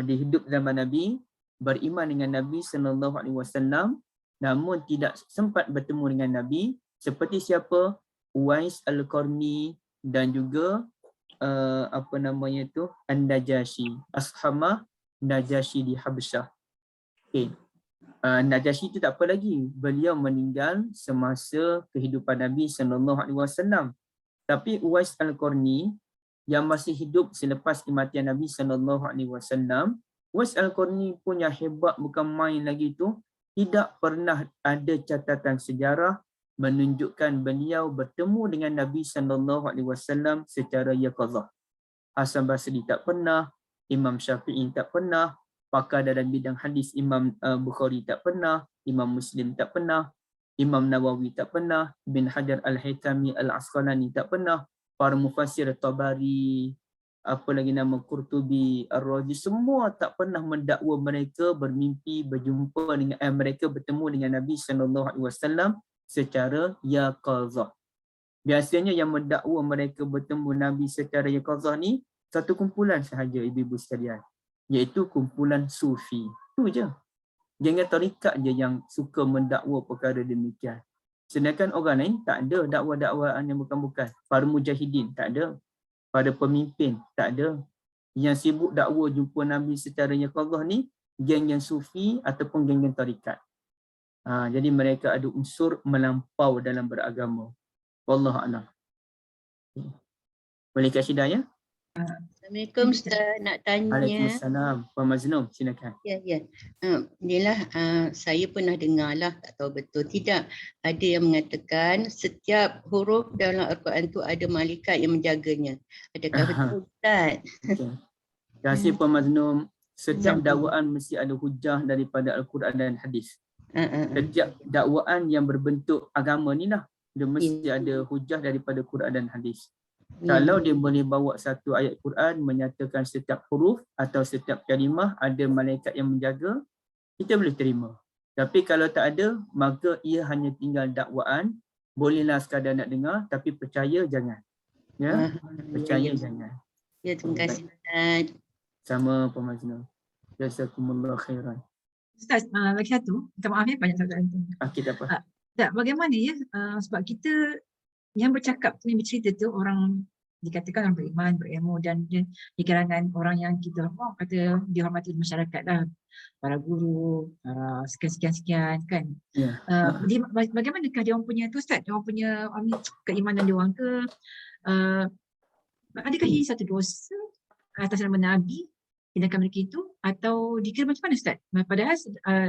Dia hidup zaman Nabi, beriman dengan Nabi SAW namun tidak sempat bertemu dengan Nabi. Seperti siapa? Uwais Al-Qarni dan juga An-Najashi, Ashamah Najashi di Habsyah. Okay. Najashi itu tak apa lagi, beliau meninggal semasa kehidupan Nabi SAW. Tapi Uwais Al-Qarni yang masih hidup selepas kematian Nabi SAW, Uwais Al-Qarni punya hebat bukan main lagi tu. Tidak pernah ada catatan sejarah menunjukkan beliau bertemu dengan Nabi SAW secara Yaqazah. Hasan Basri tak pernah, Imam Syafi'i tak pernah, pakar dalam bidang hadis Imam Bukhari tak pernah, Imam Muslim tak pernah, Imam Nawawi tak pernah, Ibn Hajar Al-Haytami Al-Asqalani tak pernah, para mufassir Tabari, apa lagi nama Qurtubi, Ar-Razi, semua tak pernah mendakwa mereka bermimpi berjumpa dengan mereka bertemu dengan Nabi SAW secara yaqazah. Biasanya yang mendakwa mereka bertemu Nabi secara yaqazah ni satu kumpulan sahaja ibu-ibu sekalian, iaitu kumpulan sufi. Itu je. Jangan tarikat je yang suka mendakwa perkara demikian. Sedangkan orang lain tak ada dakwah-dakwaan yang bukan-bukan. Para mujahidin tak ada. Para pemimpin tak ada. Yang sibuk dakwa jumpa Nabi secara yaqazah ni geng yang sufi ataupun geng yang tarikat. Jadi mereka ada unsur melampau dalam beragama. Wallahu a'lam. Boleh kasih hidayah? Assalamualaikum Ustaz, nak tanya. Waalaikumsalam. Puan Maznum, silakan. Ya. Inilah saya pernah dengar lah, tak tahu betul tidak. Ada yang mengatakan setiap huruf dalam Al-Quran tu ada malaikat yang menjaganya. Adakah betul Ustaz? Okay. Terima kasih Puan Maznum. Setiap dakwaan mesti ada hujah daripada Al-Quran dan hadis. Setiap dakwaan yang berbentuk agama ni lah, dia mesti ada hujah daripada Quran dan hadis. Kalau dia boleh bawa satu ayat Quran menyatakan setiap huruf atau setiap kalimah ada malaikat yang menjaga, kita boleh terima. Tapi kalau tak ada, maka ia hanya tinggal dakwaan. Bolehlah sekadar nak dengar, tapi percaya jangan. Ya, percaya jangan. Ya, terima kasih Ustaz. Sama Puan Maznum. Jazakumullah khairan. Ustaz, lagi satu, minta maaf ya, banyak soalan tu. Tak apa. Tak, bagaimana ya, sebab kita yang bercakap tu, yang bercerita tu orang dikatakan orang beriman, berilmu dan di kalangan orang yang kita kata dihormati masyarakat lah, para guru, sekian-sekian kan. Yeah. Bagaimanakah dia orang punya tu Ustaz, dia orang punya keimanan dia orang ke, adakah ia satu dosa atas nama Nabi tindakan mereka itu, atau dikira macam mana Ustaz? Padahal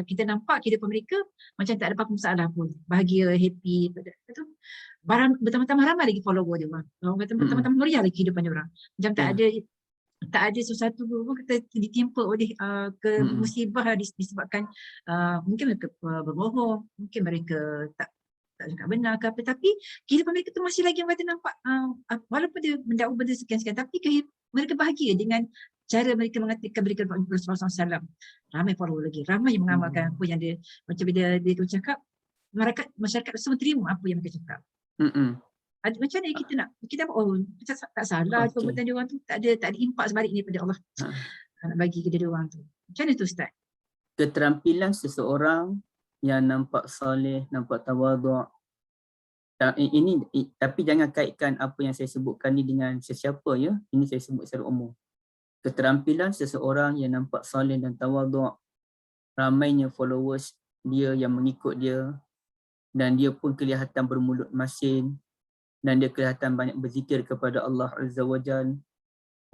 kita nampak kehidupan mereka macam tak ada apa-apa masalah pun, bahagia, happy, bertambah-tambah ramai lagi follower dia orang. Orang kata bertambah-tambah meriah lagi kehidupan dia orang. Macam tak ada sesuatu pun kita ditimpa oleh musibah disebabkan mungkin mereka berbohong, mungkin mereka tak cakap benar ke apa, tapi kehidupan mereka tu masih lagi kita nampak walaupun dia mendakwa benda sekian-sekian, tapi mereka bahagia dengan cara mereka mengatakan mereka Rasulullah SAW. Ramai follower lagi, ramai yang mengamalkan apa yang dia, macam bila dia tu cakap, masyarakat semua terima apa yang mereka cakap. Macam mana kita macam tak salah perbuatan dia orang tu, tak ada impak sebaliknya daripada Allah nak bagi kepada dia orang tu. Macam mana tu Ustaz? Keterampilan seseorang yang nampak soleh, nampak tawaduk. Tapi jangan kaitkan apa yang saya sebutkan ni dengan sesiapa ya. Ini saya sebut secara umum. Keterampilan seseorang yang nampak soleh dan tawaduk, ramainya followers dia yang mengikut dia, dan dia pun kelihatan bermulut masin, dan dia kelihatan banyak berzikir kepada Allah Azza wa Jal,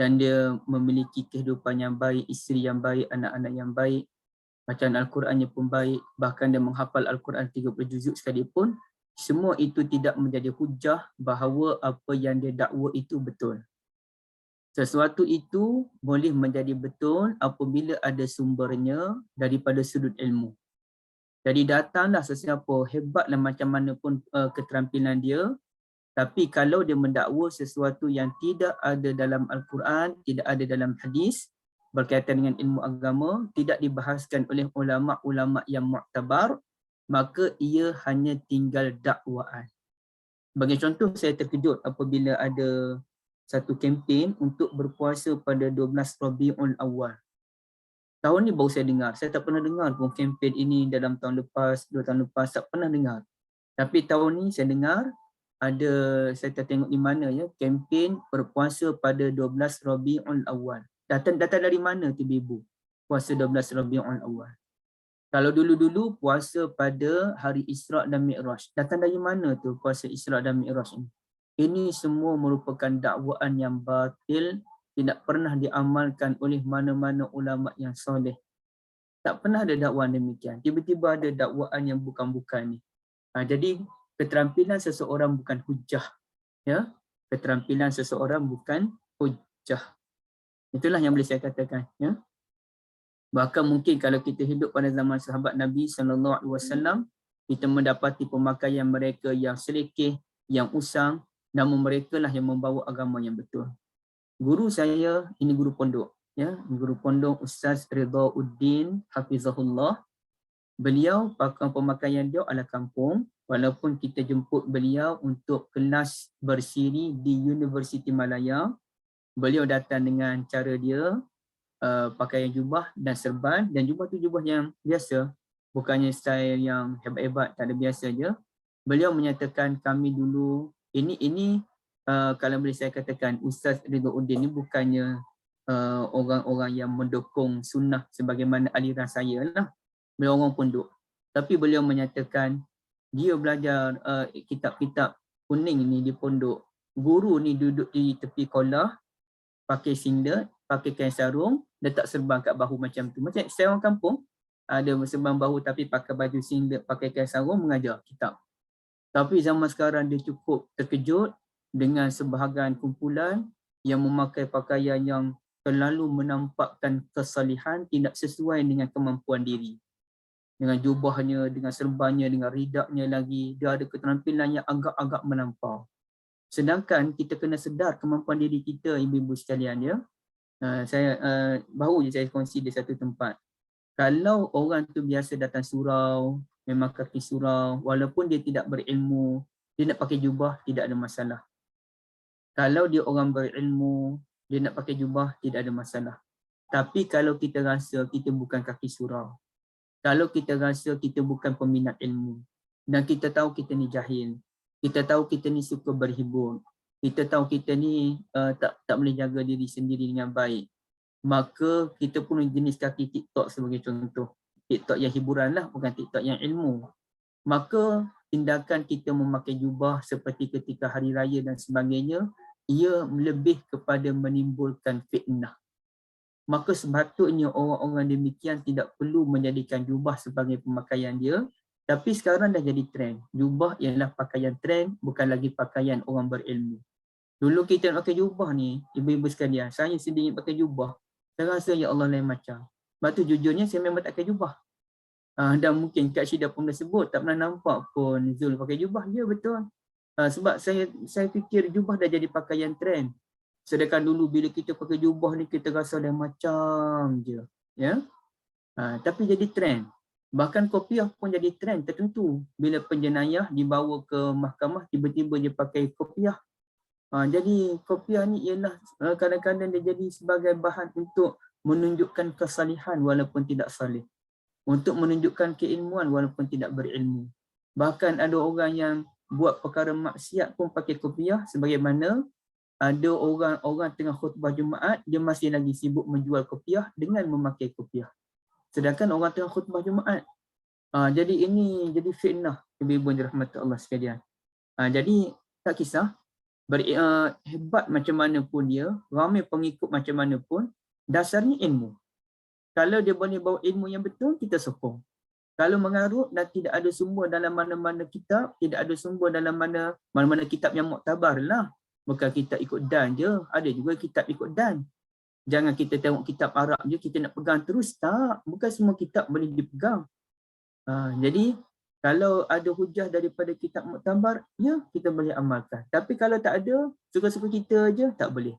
dan dia memiliki kehidupan yang baik, isteri yang baik, anak-anak yang baik, bacaan Al-Qurannya pun baik, bahkan dia menghafal Al-Quran 30 juzuk sekalipun, semua itu tidak menjadi hujah bahawa apa yang dia dakwa itu betul. Sesuatu itu boleh menjadi betul apabila ada sumbernya daripada sudut ilmu. Jadi datanglah sesiapa, hebatlah macam mana pun keterampilan dia, tapi kalau dia mendakwa sesuatu yang tidak ada dalam Al-Quran, tidak ada dalam hadis, berkaitan dengan ilmu agama, tidak dibahaskan oleh ulama-ulama yang mu'tabar, maka ia hanya tinggal dakwaan. Bagi contoh, saya terkejut apabila ada satu kempen untuk berpuasa pada 12 Rabiul Awal. Tahun ni baru saya dengar. Saya tak pernah dengar pun kempen ini dalam tahun lepas, 2 tahun lepas, tak pernah dengar. Tapi tahun ni saya dengar, saya tengok di mana ya, kempen berpuasa pada 12 Rabiul Awal. Datang dari mana tu ibu? Puasa 12 Rabiul Awal. Kalau dulu-dulu puasa pada hari Isra' dan Mi'raj. Datang dari mana tu puasa Isra' dan Mi'raj ini? Ini semua merupakan dakwaan yang batil, tidak pernah diamalkan oleh mana-mana ulama yang soleh. Tak pernah ada dakwaan demikian. Tiba-tiba ada dakwaan yang bukan-bukan ni. Jadi keterampilan seseorang bukan hujah. Ya? Keterampilan seseorang bukan hujah. Itulah yang boleh saya katakan, ya. Bahkan mungkin kalau kita hidup pada zaman sahabat Nabi SAW, kita mendapati pemakaian mereka yang selekeh, yang usang, namun mereka lah yang membawa agama yang betul. Guru saya, ini guru pondok, ya, guru pondok Ustaz Ridauddin Hafizahullah. Beliau pemakaian dia ala kampung, walaupun kita jemput beliau untuk kelas bersiri di Universiti Malaya, beliau datang dengan cara dia, pakaian jubah dan serban, dan jubah tu jubah yang biasa, bukannya style yang hebat-hebat, tak ada, biasa je. Beliau menyatakan kami dulu, ini kalau boleh saya katakan, Ustaz Ridauddin ni bukannya orang-orang yang mendukung sunnah sebagaimana aliran saya lah. Beliau orang pondok. Tapi beliau menyatakan dia belajar kitab-kitab kuning ni di pondok. Guru ni duduk di tepi kolah, pakai singlet, pakai kain sarung, letak serban kat bahu macam tu. Macam saya orang kampung, ada serban bahu tapi pakai baju singlet, pakai kain sarung, mengajar kitab. Tapi zaman sekarang dia cukup terkejut dengan sebahagian kumpulan yang memakai pakaian yang terlalu menampakkan kesalihan, tidak sesuai dengan kemampuan diri. Dengan jubahnya, dengan serbannya, dengan ridaknya lagi, dia ada keterampilan yang agak-agak melampau. Sedangkan kita kena sedar kemampuan diri kita, ibu-ibu sekalian, ya. Baru je saya kongsi di satu tempat. Kalau orang tu biasa datang surau, memang kaki surau, walaupun dia tidak berilmu, dia nak pakai jubah, tidak ada masalah. Kalau dia orang berilmu, dia nak pakai jubah, tidak ada masalah. Tapi kalau kita rasa kita bukan kaki surau, kalau kita rasa kita bukan peminat ilmu, dan kita tahu kita ni jahil, kita tahu kita ni suka berhibur, kita tahu kita ni tak boleh jaga diri sendiri dengan baik, maka kita pun jenis kaki TikTok sebagai contoh. TikTok yang hiburan lah, bukan TikTok yang ilmu. Maka tindakan kita memakai jubah seperti ketika hari raya dan sebagainya, ia lebih kepada menimbulkan fitnah. Maka sepatutnya orang-orang demikian tidak perlu menjadikan jubah sebagai pemakaian dia. Tapi sekarang dah jadi trend. Jubah ialah pakaian trend, bukan lagi pakaian orang berilmu. Dulu kita nak pakai jubah ni, ibu-ibu sekalian, saya sendiri pakai jubah, saya rasa ya Allah lain macam. Sebab tu jujurnya saya memang tak pakai jubah. Dan mungkin Kak Syida pun dah sebut, tak pernah nampak pun Zul pakai jubah. Ya, betul. Sebab saya fikir jubah dah jadi pakaian trend. Sedangkan dulu bila kita pakai jubah ni, kita rasa lain macam je, ya. Tapi jadi trend. Bahkan kopiah pun jadi trend tertentu. Bila penjenayah dibawa ke mahkamah, tiba-tiba dia pakai kopiah. Jadi kopiah ni ialah kadang-kadang dia jadi sebagai bahan untuk menunjukkan kesalihan walaupun tidak salih. Untuk menunjukkan keilmuan walaupun tidak berilmu. Bahkan ada orang yang buat perkara maksiat pun pakai kopiah, sebagaimana ada orang tengah khutbah Jumaat, dia masih lagi sibuk menjual kopiah dengan memakai kopiah. Sedangkan orang tengah khutbah Jumaat. Jadi ini jadi fitnah, ibu-ibu yang dirahmati Allah sekalian. Jadi tak kisah, hebat macam mana pun dia, ramai pengikut macam mana pun, dasarnya ilmu. Kalau dia boleh bawa ilmu yang betul, kita sokong. Kalau mengarut dan tidak ada sumber dalam mana-mana kitab, tidak ada sumber dalam mana-mana kitab yang muktabar lah. Bukan kita ikut dan je, ada juga kitab ikut dan. Jangan kita tengok kitab Arab je, kita nak pegang terus, tak. Bukan semua kitab boleh dipegang. Jadi, kalau ada hujah daripada kitab muktabar, ya kita boleh amalkan. Tapi kalau tak ada, suka-suka kita je, tak boleh.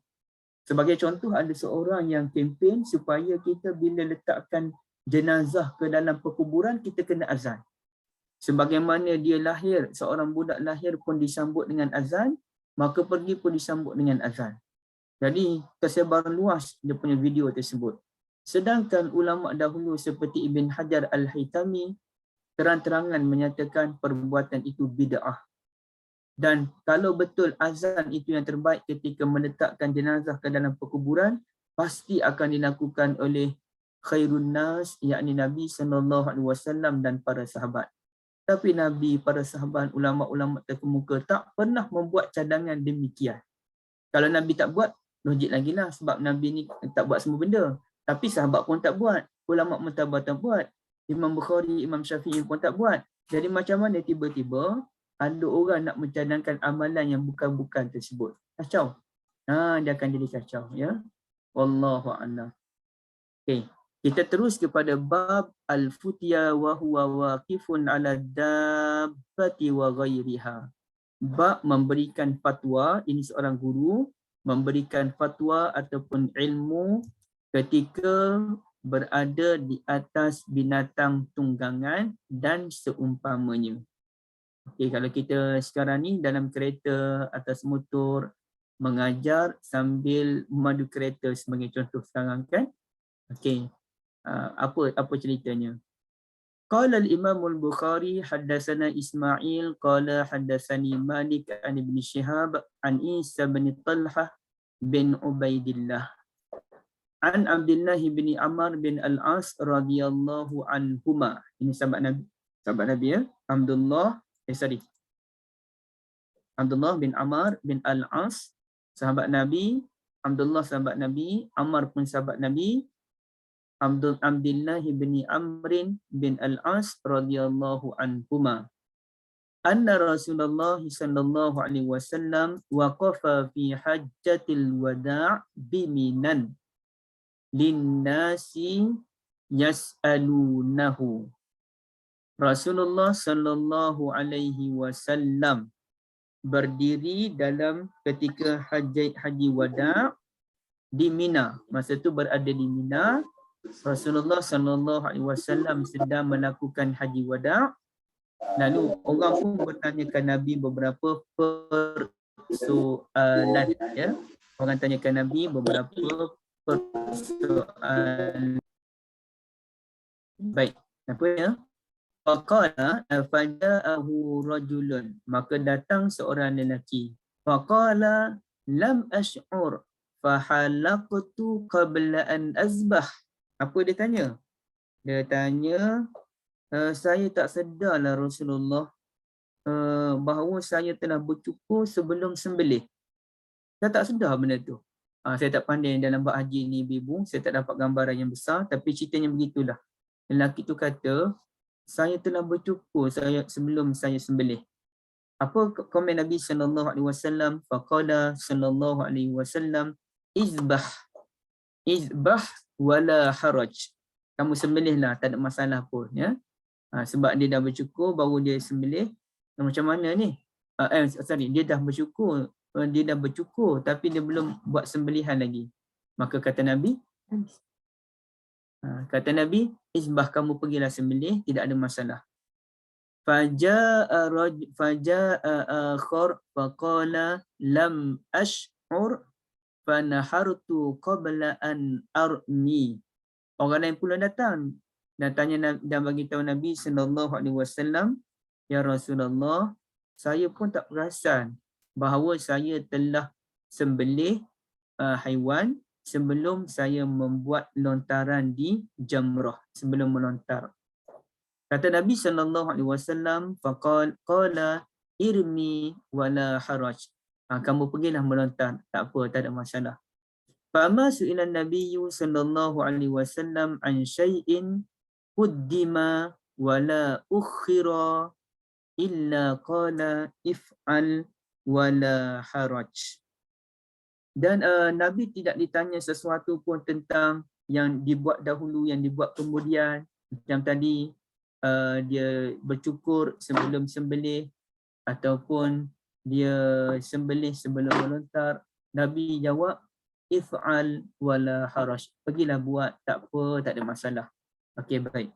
Sebagai contoh, ada seorang yang kempen supaya kita bila letakkan jenazah ke dalam perkuburan, kita kena azan. Sebagaimana dia lahir, seorang budak lahir pun disambut dengan azan, maka pergi pun disambut dengan azan. Jadi tersebar luas dia punya video tersebut. Sedangkan ulama dahulu seperti Ibn Hajar Al-Haytami terang-terangan menyatakan perbuatan itu bid'ah. Dan kalau betul azan itu yang terbaik ketika meletakkan jenazah ke dalam perkuburan, pasti akan dilakukan oleh khairun nas, yakni Nabi SAW dan para sahabat. Tapi Nabi, para sahabat, ulama-ulama terkemuka tak pernah membuat cadangan demikian. Kalau Nabi tak buat, logik lagi lah, sebab Nabi ni tak buat semua benda. Tapi sahabat pun tak buat, ulama mutabar tak buat, Imam Bukhari, Imam Syafi'i pun tak buat. Jadi macam mana tiba-tiba ada orang nak mencadangkan amalan yang bukan-bukan tersebut? Kacau. Dia akan jadi kacau, ya. Wallahu a'lam. Okey, kita terus kepada bab al-futya wa huwa waqifun 'ala dabbati wa ghairiha. Bab memberikan fatwa, ini seorang guru memberikan fatwa ataupun ilmu ketika berada di atas binatang tunggangan dan seumpamanya. Okey, kalau kita sekarang ni dalam kereta atas motor mengajar sambil memandu kereta sebagai contoh sekarang kan. Okey. Apa ceritanya? Qala al-Imam al-Bukhari haddatsana Ismail qala haddatsani Malik an Ibn Shihab an Isa bin Talhah bin Ubaidillah an Abdullah bin Amr bin Al-As radhiyallahu anhuma. Ini sahabat Nabi ya. Abdullah bin Amr bin Al-As sahabat Nabi, Abdullah sahabat Nabi, Amr pun sahabat Nabi, Abdullah bin Amr bin Al-As radhiyallahu anhuma. Anna Rasulullah sallallahu alaihi wasallam waqafa fi hajjatil wada' biminan linnasi yas'alunahu. Rasulullah sallallahu alaihi wasallam berdiri dalam ketika haji wada' di Mina. Masa tu berada di Mina. Rasulullah sallallahu alaihi wasallam sedang melakukan haji wada'. Lalu orang pun bertanyakan Nabi beberapa persoalan ya. Orang tanyakan Nabi beberapa persoalan. Baik, apa ya? Faqala faja'ahu rajulun, maka datang seorang lelaki. Faqala lam ash'ur fahalaqtu qabla an azbah. Apa dia tanya? Dia tanya, saya tak sedarlah Rasulullah bahawa saya telah bercukur sebelum sembelih. Saya tak sedar benda tu. Saya tak pandai dalam bab haji ni ibu, saya tak dapat gambaran yang besar, tapi ceritanya begitulah. Lelaki tu kata, saya telah bercukur sebelum saya sembelih. Apa komen Nabi sallallahu alaihi wasallam? Faqala sallallahu alaihi wasallam, izbah wala haraj. Kamu sembelihlah, tak ada masalah pun ya. Sebab dia dah bercukur baru dia sembelih. Macam mana ni? Dia dah bercukur, tapi dia belum buat sembelihan lagi. Maka kata Nabi, izbah, kamu pergilah sembelih, tidak ada masalah. Faja'a akhar faqala lam ash'ur fanahartu qabla an armi. Orang lain pula datang dan tanya dan bagi tahu Nabi sallallahu alaihi wasallam, ya Rasulullah, saya pun tak perasan bahawa saya telah sembelih haiwan sebelum saya membuat lontaran di jamrah, sebelum melontar. Kata Nabi sallallahu alaihi wasallam, faqala irmi wala haraj. Kamu pergilah melontar, tak apa, tak ada masalah. Fama su'ilan nabiyyu sallallahu alaihi wasallam an syai'in quddima wala ukhira illa qala if'al wala haraj. Dan Nabi tidak ditanya sesuatu pun tentang yang dibuat dahulu, yang dibuat kemudian. Macam tadi dia bercukur sebelum sembelih ataupun dia sembelih sebelum melontar. Nabi jawab, if'al wala haraj. Pergilah buat, tak apa, tak ada masalah. Okey, baik.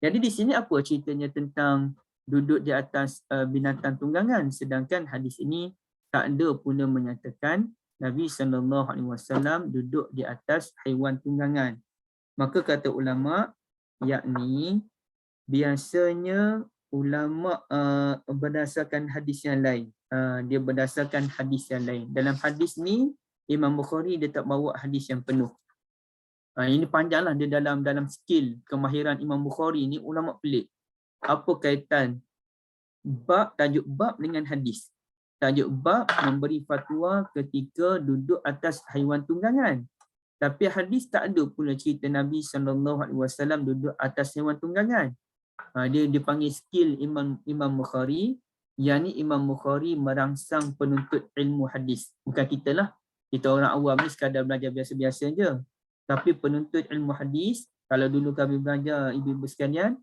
Jadi di sini apa ceritanya tentang duduk di atas binatang tunggangan, sedangkan hadis ini tak ada pula menyatakan Nabi SAW duduk di atas haiwan tunggangan. Maka kata ulama, yakni biasanya ulama berdasarkan hadis yang lain. Dia berdasarkan hadis yang lain. Dalam hadis ni Imam Bukhari dia tak bawa hadis yang penuh. Ini panjanglah dia dalam skill kemahiran Imam Bukhari ni, ulama pelik. Apa kaitan tajuk bab dengan hadis? Tajuk bab memberi fatwa ketika duduk atas haiwan tunggangan. Tapi hadis tak ada pula cerita Nabi SAW duduk atas haiwan tunggangan. Dia dipanggil skill Imam Bukhari. Yang ni Imam Bukhari merangsang penuntut ilmu hadis. Bukan kita lah. Kita orang awam ni sekadar belajar biasa-biasa je. Tapi penuntut ilmu hadis, kalau dulu kami belajar ibu-ibu sekalian,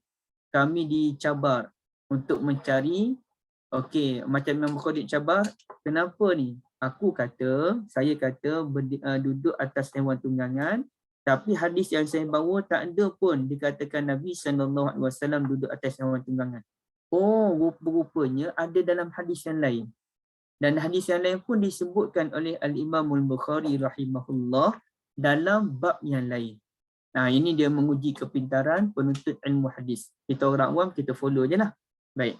kami dicabar untuk mencari, okey, macam Imam Bukhari cabar, kenapa ni? Saya kata duduk atas hewan tunggangan, tapi hadis yang saya bawa tak ada pun dikatakan Nabi SAW duduk atas hewan tunggangan. Oh, rupa-rupanya ada dalam hadis yang lain. Dan hadis yang lain pun disebutkan oleh Al-Imam Al-Bukhari rahimahullah dalam bab yang lain. Nah, ini dia menguji kepintaran penuntut ilmu hadis. Kita orang awam, kita follow je lah. Baik.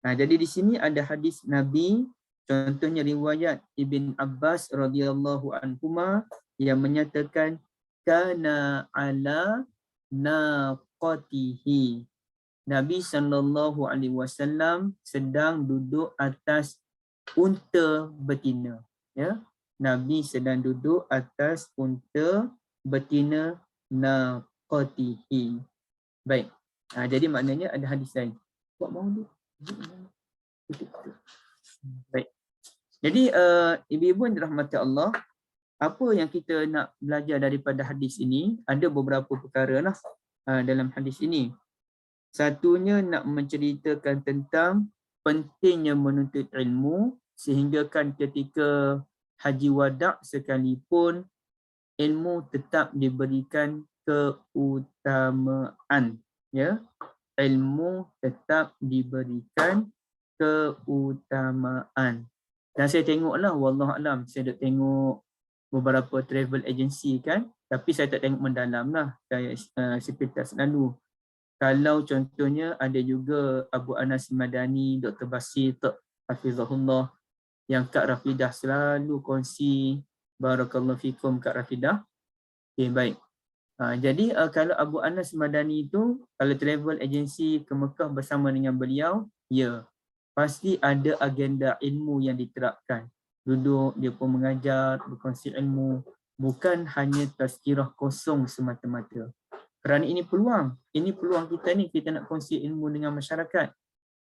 Nah, jadi di sini ada hadis Nabi, contohnya riwayat Ibn Abbas radhiyallahu anhuma yang menyatakan kana ala naqatihi. Nabi SAW sedang duduk atas unta betina, ya. Nabi sedang duduk atas unta betina naqatihi. Baik. Jadi maknanya ada hadis lain. Buat mau dia. Baik. Jadi ibu-ibu yang dirahmati Allah, apa yang kita nak belajar daripada hadis ini, ada beberapa perkara lah dalam hadis ini. Satunya nak menceritakan tentang pentingnya menuntut ilmu, sehingga kan ketika haji wada' sekalipun ilmu tetap diberikan keutamaan, ya. Ilmu tetap diberikan keutamaan. Dan saya tengoklah, wallahualam, saya dah tengok beberapa travel agency kan, tapi saya tak tengok mendalam lah, saya sepintas lalu. Kalau contohnya ada juga Abu Anas Madani, Dr. Basit Hafizahullah, yang Kak Rafidah selalu kongsi, barakallahu fikum Kak Rafidah. Okay, baik. Jadi kalau Abu Anas Madani itu, kalau travel agency ke Mekah bersama dengan beliau, ya, pasti ada agenda ilmu yang diterapkan. Duduk, dia pun mengajar, berkongsi ilmu. Bukan hanya tazkirah kosong semata-mata. Kerana ini peluang kita ni, kita nak kongsi ilmu dengan masyarakat.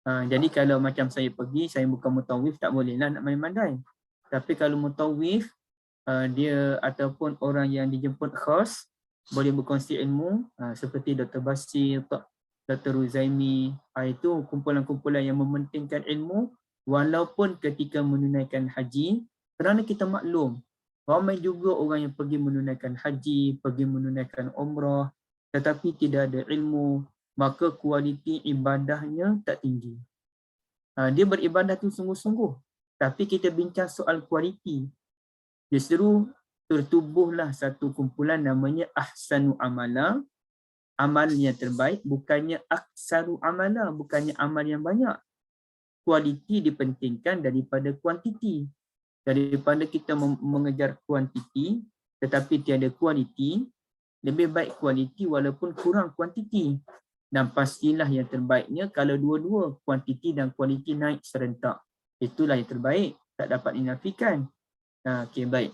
Jadi kalau macam saya pergi, saya bukan mutawif, tak boleh lah nak main-main. Tapi kalau mutawif, dia ataupun orang yang dijemput khas, boleh berkongsi ilmu, seperti Dr. Basir, Dr. Ruzaimi, itu kumpulan-kumpulan yang mementingkan ilmu, walaupun ketika menunaikan haji, kerana kita maklum, ramai juga orang yang pergi menunaikan haji, pergi menunaikan umrah, tetapi tidak ada ilmu, maka kualiti ibadahnya tak tinggi. Dia beribadah tu sungguh-sungguh, tapi kita bincang soal kualiti. Justru tertubuhlah satu kumpulan namanya ahsanu amala, amal yang terbaik, bukannya aksaru amala, bukannya amal yang banyak. Kualiti dipentingkan daripada kuantiti. Daripada kita mengejar kuantiti tetapi tiada kualiti, lebih baik kualiti walaupun kurang kuantiti. Dan pastilah yang terbaiknya kalau dua-dua kuantiti dan kualiti naik serentak. Itulah yang terbaik, tak dapat dinafikan. Okey, baik.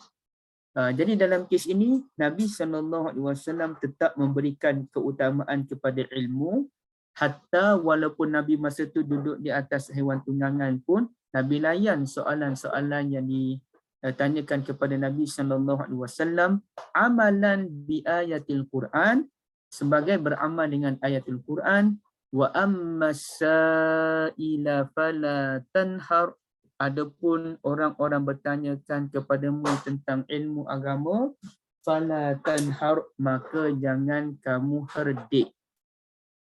Jadi dalam kes ini, Nabi SAW tetap memberikan keutamaan kepada ilmu, hatta walaupun Nabi masa itu duduk di atas hewan tunggangan pun, Nabi layan soalan-soalan yang ditanyakan kepada Nabi SAW, amalan bi ayatil Quran, sebagai beramal dengan ayatul Quran, wa ammasaila fala tanhar, adapun orang-orang bertanyakan kepadamu tentang ilmu agama, fala tanhar, maka jangan kamu herdik.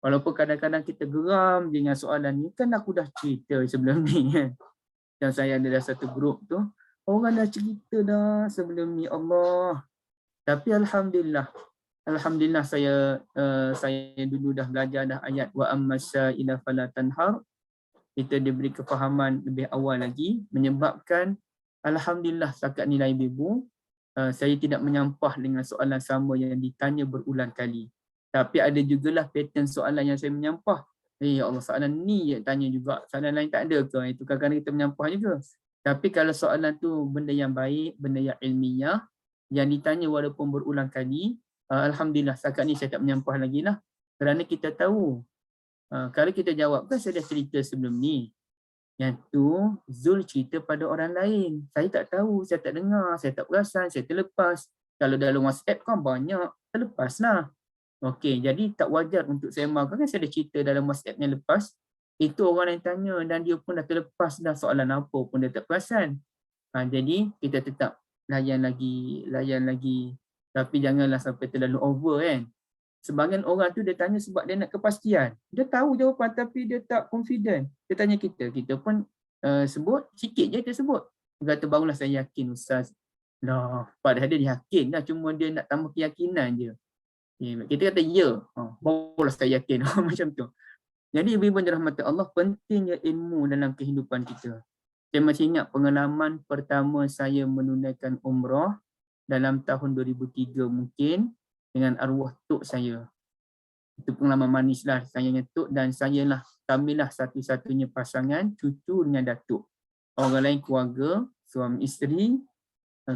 Walaupun kadang-kadang kita geram dengan soalan ni, kan aku dah cerita sebelum ni kan. Dan saya ada satu grup tu, orang dah cerita dah sebelum ni, Allah. Tapi alhamdulillah saya dulu dah belajar dah ayat wa ammasaila fala tanhar. Kita diberi kefahaman lebih awal lagi, menyebabkan alhamdulillah setakat ni ibu, saya tidak menyampah dengan soalan sama yang ditanya berulang kali. Tapi ada jugalah pattern soalan yang saya menyampah. Ya Allah, soalan ni tanya juga, soalan lain tak ada ke? Itu kadang-kadang kita menyampah juga. Tapi kalau soalan tu benda yang baik, benda yang ilmiah, yang ditanya walaupun berulang kali, alhamdulillah setakat ni saya tak menyampah lagi lah. Kerana kita tahu, kalau kita jawab kan saya dah cerita sebelum ni. Yang tu Zul cerita pada orang lain. Saya tak tahu, saya tak dengar, saya tak perasan, saya terlepas. Kalau dalam WhatsApp kan banyak, terlepas lah. Okey, jadi tak wajar untuk saya marah. Kan saya ada cerita dalam WhatsApp yang lepas. Itu orang yang tanya dan dia pun dah terlepas dah soalan apa pun dia tak perasan. Jadi kita tetap layan lagi. Tapi janganlah sampai terlalu over kan. Sebahagian orang tu dia tanya sebab dia nak kepastian. Dia tahu jawapan tapi dia tak confident. Dia tanya kita pun sebut, sikit je kita sebut. Dia kata barulah saya yakin Ustaz. Lah, padahal dia yakin dah, cuma dia nak tambah keyakinan je. Kita kata ya, barulah saya yakin. Macam tu. Jadi ibu-ibu dirahmati Allah, pentingnya ilmu dalam kehidupan kita. Saya masih ingat pengalaman pertama saya menunaikan umrah dalam tahun 2003 mungkin dengan arwah tok saya. Itu pengalaman manis lah saya dengan tok dan kamilah satu-satunya pasangan cucu dengan datuk. Orang lain keluarga, suami isteri,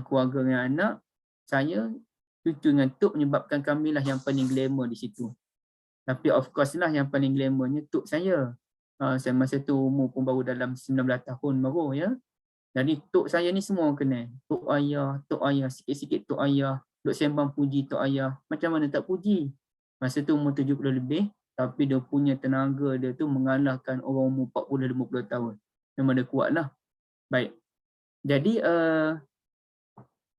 keluarga dengan anak, saya cucu dengan tok menyebabkan kamilah yang paling glamour di situ. Tapi of course lah yang paling glamournya tok saya. Saya masa tu umur pun baru dalam 19 tahun baru ya. Jadi tok saya ni semua kenal. Tok ayah, sikit-sikit tok ayah. Duk sembang puji tok ayah. Macam mana tak puji? Masa tu umur 70 lebih. Tapi dia punya tenaga dia tu mengalahkan orang umur 40-50 tahun. Memang dia kuat lah. Baik. Jadi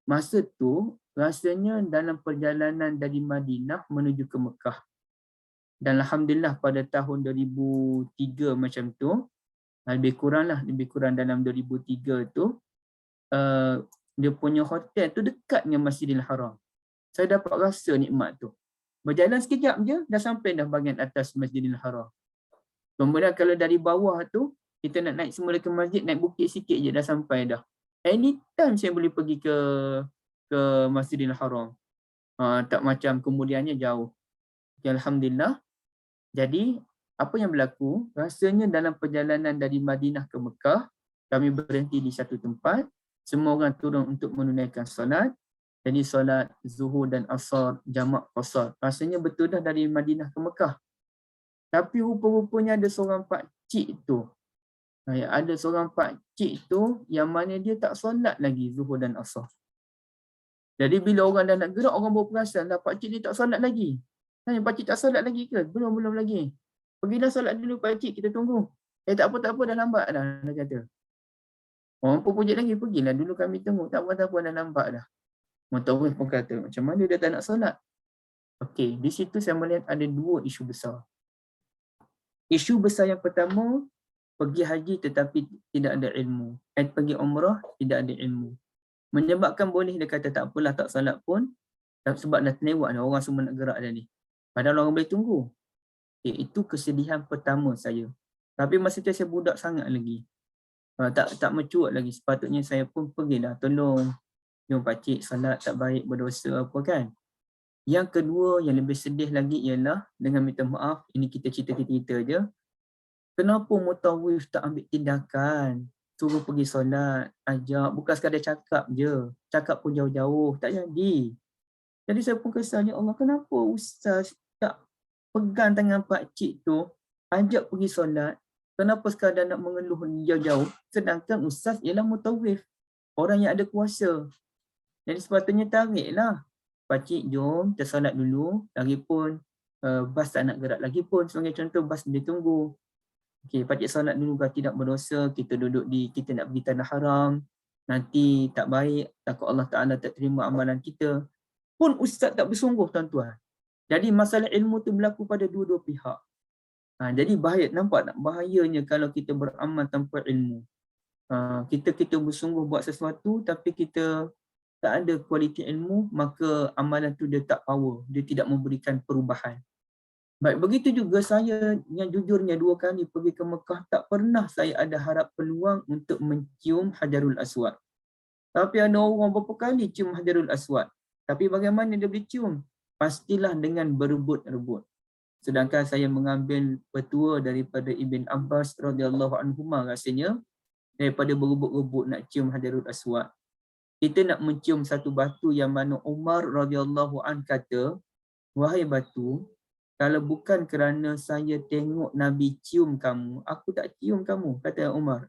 masa tu rasanya dalam perjalanan dari Madinah menuju ke Mekah. Dan alhamdulillah pada tahun 2003 macam tu, lebih kurang dalam 2003 tu, dia punya hotel tu dekat dengan Masjidil Haram. Saya dapat rasa nikmat tu. Berjalan sekejap je, dah sampai dah bahagian atas Masjidil Haram. Kemudian kalau dari bawah tu, kita nak naik semula ke masjid, naik bukit sikit je dah sampai dah. Anytime saya boleh pergi ke Masjidil Haram. Tak macam kemudiannya jauh. Ya, alhamdulillah. Jadi, apa yang berlaku? Rasanya dalam perjalanan dari Madinah ke Mekah, kami berhenti di satu tempat. Semua orang turun untuk menunaikan solat. Jadi solat Zuhur dan Asar, jamak qasar. Rasanya betul dah dari Madinah ke Mekah. Tapi rupa-rupanya ada seorang pakcik tu. Ada seorang pakcik tu yang mana dia tak solat lagi Zuhur dan Asar. Jadi bila orang dah nak gerak, orang baru perasan lah pakcik ni tak solat lagi. Tanya, pakcik tak solat lagi ke? Belum lagi. Pergilah solat dulu pakcik, kita tunggu. Tak apa, dah lambat dah, dia kata. Orang pun pujuk lagi, pergilah dulu kami tunggu. Tak apa, dah lambat dah. Mutawif pun kata, macam mana dia tak nak solat? Okey, di situ saya melihat ada dua isu besar. Isu besar yang pertama, pergi haji tetapi tidak ada ilmu. Pergi umrah, tidak ada ilmu. Menyebabkan boleh dia kata tak apalah tak solat pun, sebab dah terlewat dah, orang semua nak gerak dah ni. Padahal orang boleh tunggu. Itu kesedihan pertama saya. Tapi masa tu saya budak sangat lagi. Tak mature lagi. Sepatutnya saya pun pergilah tolong. Jom pakcik salat tak baik, berdosa apa kan. Yang kedua yang lebih sedih lagi ialah, dengan minta maaf, ini kita cerita-cerita je. Kenapa mutawif tak ambil tindakan? Suruh pergi solat, ajak, bukan sekadar cakap je. Cakap pun jauh-jauh, tak jadi. Jadi saya pun kesal, ya Allah, kenapa Ustaz tak pegang tangan pakcik tu, ajak pergi solat, kenapa sekadar nak mengeluh jauh-jauh, sedangkan Ustaz ialah mutawif, orang yang ada kuasa. Jadi sepatutnya tariklah, pakcik jom kita solat dulu, lagipun bas tak nak gerak lagi pun, sebagai contoh bas dia tunggu. Okey, pakcik solat dulu, kalau tidak berdosa, kita kita nak pergi tanah haram, nanti tak baik, takut Allah Ta'ala tak terima amalan kita. Pun Ustaz tak bersungguh tuan-tuan. Jadi masalah ilmu tu berlaku pada dua-dua pihak. Jadi bahaya, nampak tak bahayanya kalau kita beramal tanpa ilmu. Kita bersungguh buat sesuatu tapi kita tak ada kualiti ilmu, maka amalan tu dia tak power, dia tidak memberikan perubahan. Baik, begitu juga saya yang jujurnya 2 kali pergi ke Mekah, tak pernah saya ada harap peluang untuk mencium Hajarul Aswad. Tapi ada orang berapa kali cium Hajarul Aswad. Tapi bagaimana dia boleh cium? Pastilah dengan berebut-rebut. Sedangkan saya mengambil petua daripada Ibn Abbas radhiyallahu anhuma rasanya, daripada berebut-rebut nak cium Hajarul Aswad. Kita nak mencium satu batu yang mana Umar radhiyallahu an kata, wahai batu, kalau bukan kerana saya tengok Nabi cium kamu, aku tak cium kamu, kata Umar.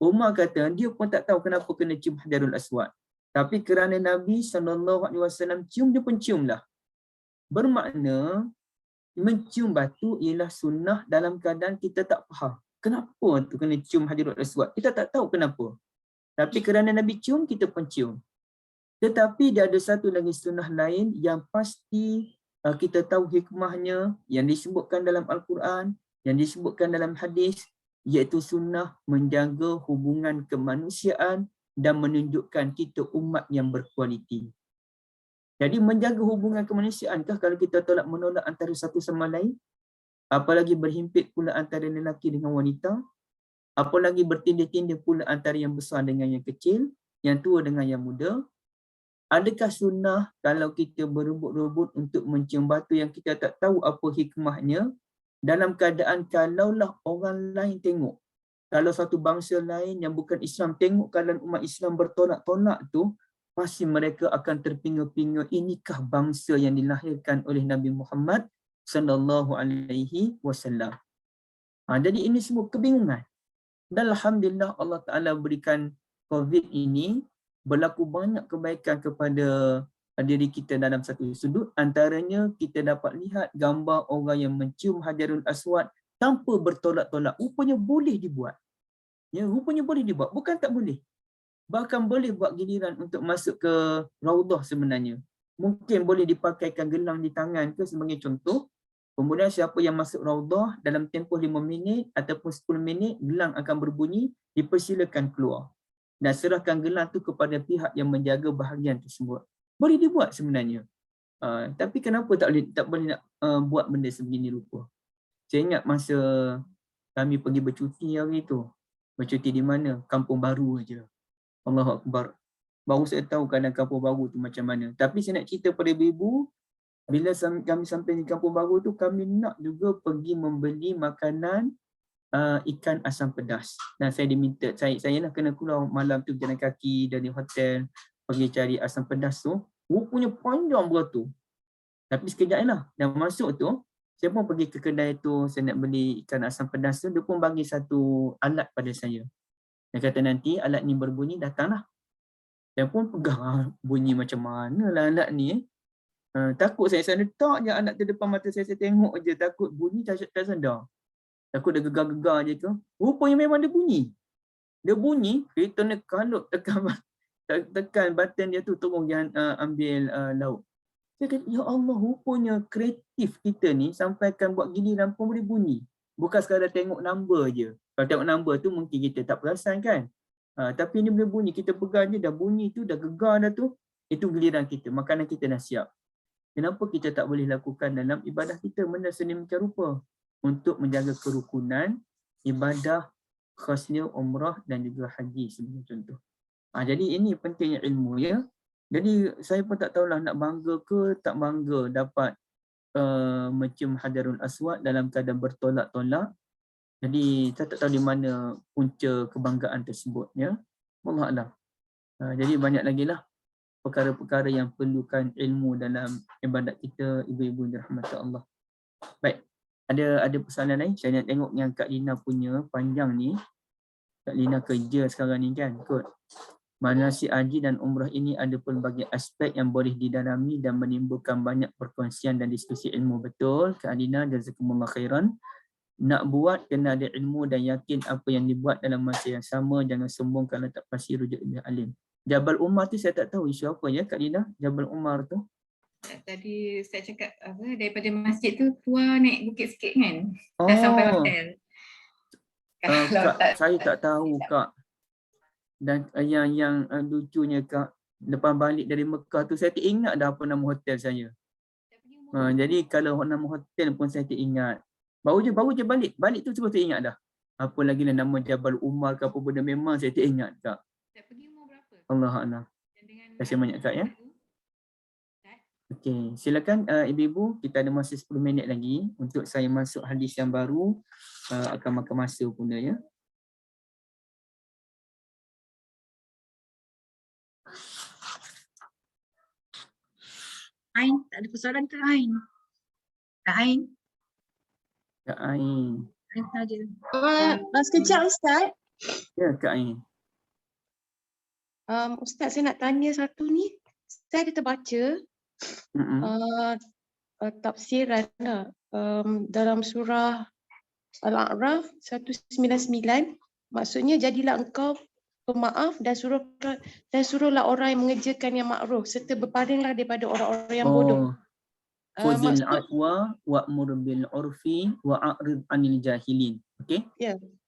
Umar kata dia pun tak tahu kenapa kena cium Hajarul Aswad. Tapi kerana Nabi SAW cium, dia pun ciumlah. Bermakna mencium batu ialah sunnah dalam keadaan kita tak faham. Kenapa tu kena cium Hajarul Aswad? Kita tak tahu kenapa. Tapi kerana Nabi cium, kita pun cium. Tetapi dia ada satu lagi sunnah lain yang pasti kita tahu hikmahnya, yang disebutkan dalam Al-Quran, yang disebutkan dalam hadis, iaitu sunnah menjaga hubungan kemanusiaan dan menunjukkan kita umat yang berkualiti. Jadi menjaga hubungan kemanusiaankah kalau kita tolak menolak antara satu sama lain? Apalagi berhimpit pula antara lelaki dengan wanita? Apalagi bertindak-tindak pula antara yang besar dengan yang kecil, yang tua dengan yang muda? Adakah sunnah kalau kita berebut-rebut untuk mencium batu yang kita tak tahu apa hikmahnya, dalam keadaan kalaulah orang lain tengok, kalau satu bangsa lain yang bukan Islam tengok keadaan umat Islam bertolak-tolak tu, pasti mereka akan terpinga-pinga, inikah bangsa yang dilahirkan oleh Nabi Muhammad sallallahu alaihi wasallam. Jadi ini semua kebingungan. Dan alhamdulillah Allah Taala berikan COVID ini berlaku banyak kebaikan kepada diri kita dalam satu sudut. Antaranya kita dapat lihat gambar orang yang mencium Hajarul Aswad tanpa bertolak-tolak. Rupanya boleh dibuat. Ya, rupanya boleh dibuat. Bukan tak boleh. Bahkan boleh buat giliran untuk masuk ke Raudah sebenarnya. Mungkin boleh dipakaikan gelang di tangan ke sebagai contoh. Kemudian siapa yang masuk Raudah dalam tempoh 5 minit ataupun 10 minit, gelang akan berbunyi, dipersilakan keluar. Dan serahkan gelang tu kepada pihak yang menjaga bahagian tersebut. Boleh dibuat sebenarnya. Tapi kenapa tak boleh nak buat benda sebegini rupa? Saya ingat masa kami pergi bercuti hari tu. Bercuti di mana? Kampung Baru aja. Allahu Akbar. Baru saya tahu keadaan Kampung Baru tu macam mana. Tapi saya nak cerita pada ibu-ibu, bila kami sampai di Kampung Baru tu, kami nak juga pergi membeli makanan ikan asam pedas. Dan saya diminta, saya nak kena keluar malam tu jalan kaki dari hotel, pergi cari asam pedas tu. Rupanya panjang beratur. Tapi sekejap lah. Dan masuk tu, saya pun pergi ke kedai tu, saya nak beli ikan asam pedas tu, dia pun bagi satu alat pada saya. Dia kata nanti alat ni berbunyi, datanglah. Saya pun pegang, bunyi macam mana lah alat ni. Takut saya letak je alat tu depan mata saya tengok je, takut bunyi tak sedar. Takut dia gegar-gegar je tu. Rupanya memang dia bunyi. Dia bunyi, kita nak kalut tekan button dia tu, terus jangan ambil lauk. Saya kata, ya Allah, rupanya kreatif kita ni sampaikan buat giliran pun boleh bunyi. Bukan sekadar tengok number je. Kalau tengok number tu mungkin kita tak perasan kan. Tapi ini boleh bunyi, kita pegang je dah bunyi tu, dah gegar dah tu. Itu giliran kita, makanan kita dah siap. Kenapa kita tak boleh lakukan dalam ibadah kita benda sedemikian rupa? Untuk menjaga kerukunan, ibadah khasnya umrah dan juga haji sebagai contoh. Jadi ini pentingnya ilmu ya. Jadi saya pun tak tahulah nak bangga ke tak bangga dapat mencium Hajarul Aswad dalam keadaan bertolak-tolak. Jadi saya tak tahu di mana punca kebanggaan tersebut ya. Wallah alam. Jadi banyak lagi lah perkara-perkara yang perlukan ilmu dalam ibadat kita, ibu-ibu dirahmati Allah. Baik. Ada persoalan lain? Saya nak tengok yang Kak Lina punya panjang ni. Kak Lina kerja sekarang ni kan? Kot. Manasik haji dan umrah ini ada pelbagai aspek yang boleh didalami dan menimbulkan banyak perkongsian dan diskusi ilmu. Betul, Kak Alina, jazakumullah khairan. Nak buat kena ada ilmu dan yakin apa yang dibuat dalam masa yang sama. Jangan sombong kalau tak pasti rujuk lebih alim. Jabal Umar tu saya tak tahu isu apa ya Kak Alina, Jabal Umar tu. Tadi saya cakap apa, daripada masjid tu keluar naik bukit sikit kan. Dah sampai hotel. Kak, saya tak tahu Kak. Dan yang lucunya Kak, lepas balik dari Mekah tu saya tak ingat dah apa nama hotel saya. Jadi kalau nama hotel pun saya tak ingat. Baru je balik tu semua saya ingat dah. Apa lagi lah nama Jabal Umar ke apa benda, memang saya tak ingat Kak. Allah Akbar. Terima kasih banyak Kak ya. Okey, silakan ibu-ibu, kita ada masa 10 minit lagi untuk saya masuk hadis yang baru, akan makan masa pula ya. Ain, tak ada persoalan ke Ain? Kak Ain. Kak Ain. Ain saja. Sekejap Ustaz. Ya, Kak Ain. Ustaz, saya nak tanya satu ni. Saya ada terbaca tafsiran dalam surah Al-A'raf 199. Maksudnya jadilah engkau pemaaf dan suruhlah orang yang mengerjakan yang makruh serta berpalinglah daripada orang-orang yang bodoh. Khudhil afwa wa'mur bil urfi wa'rid 'anil jahilin. Okey?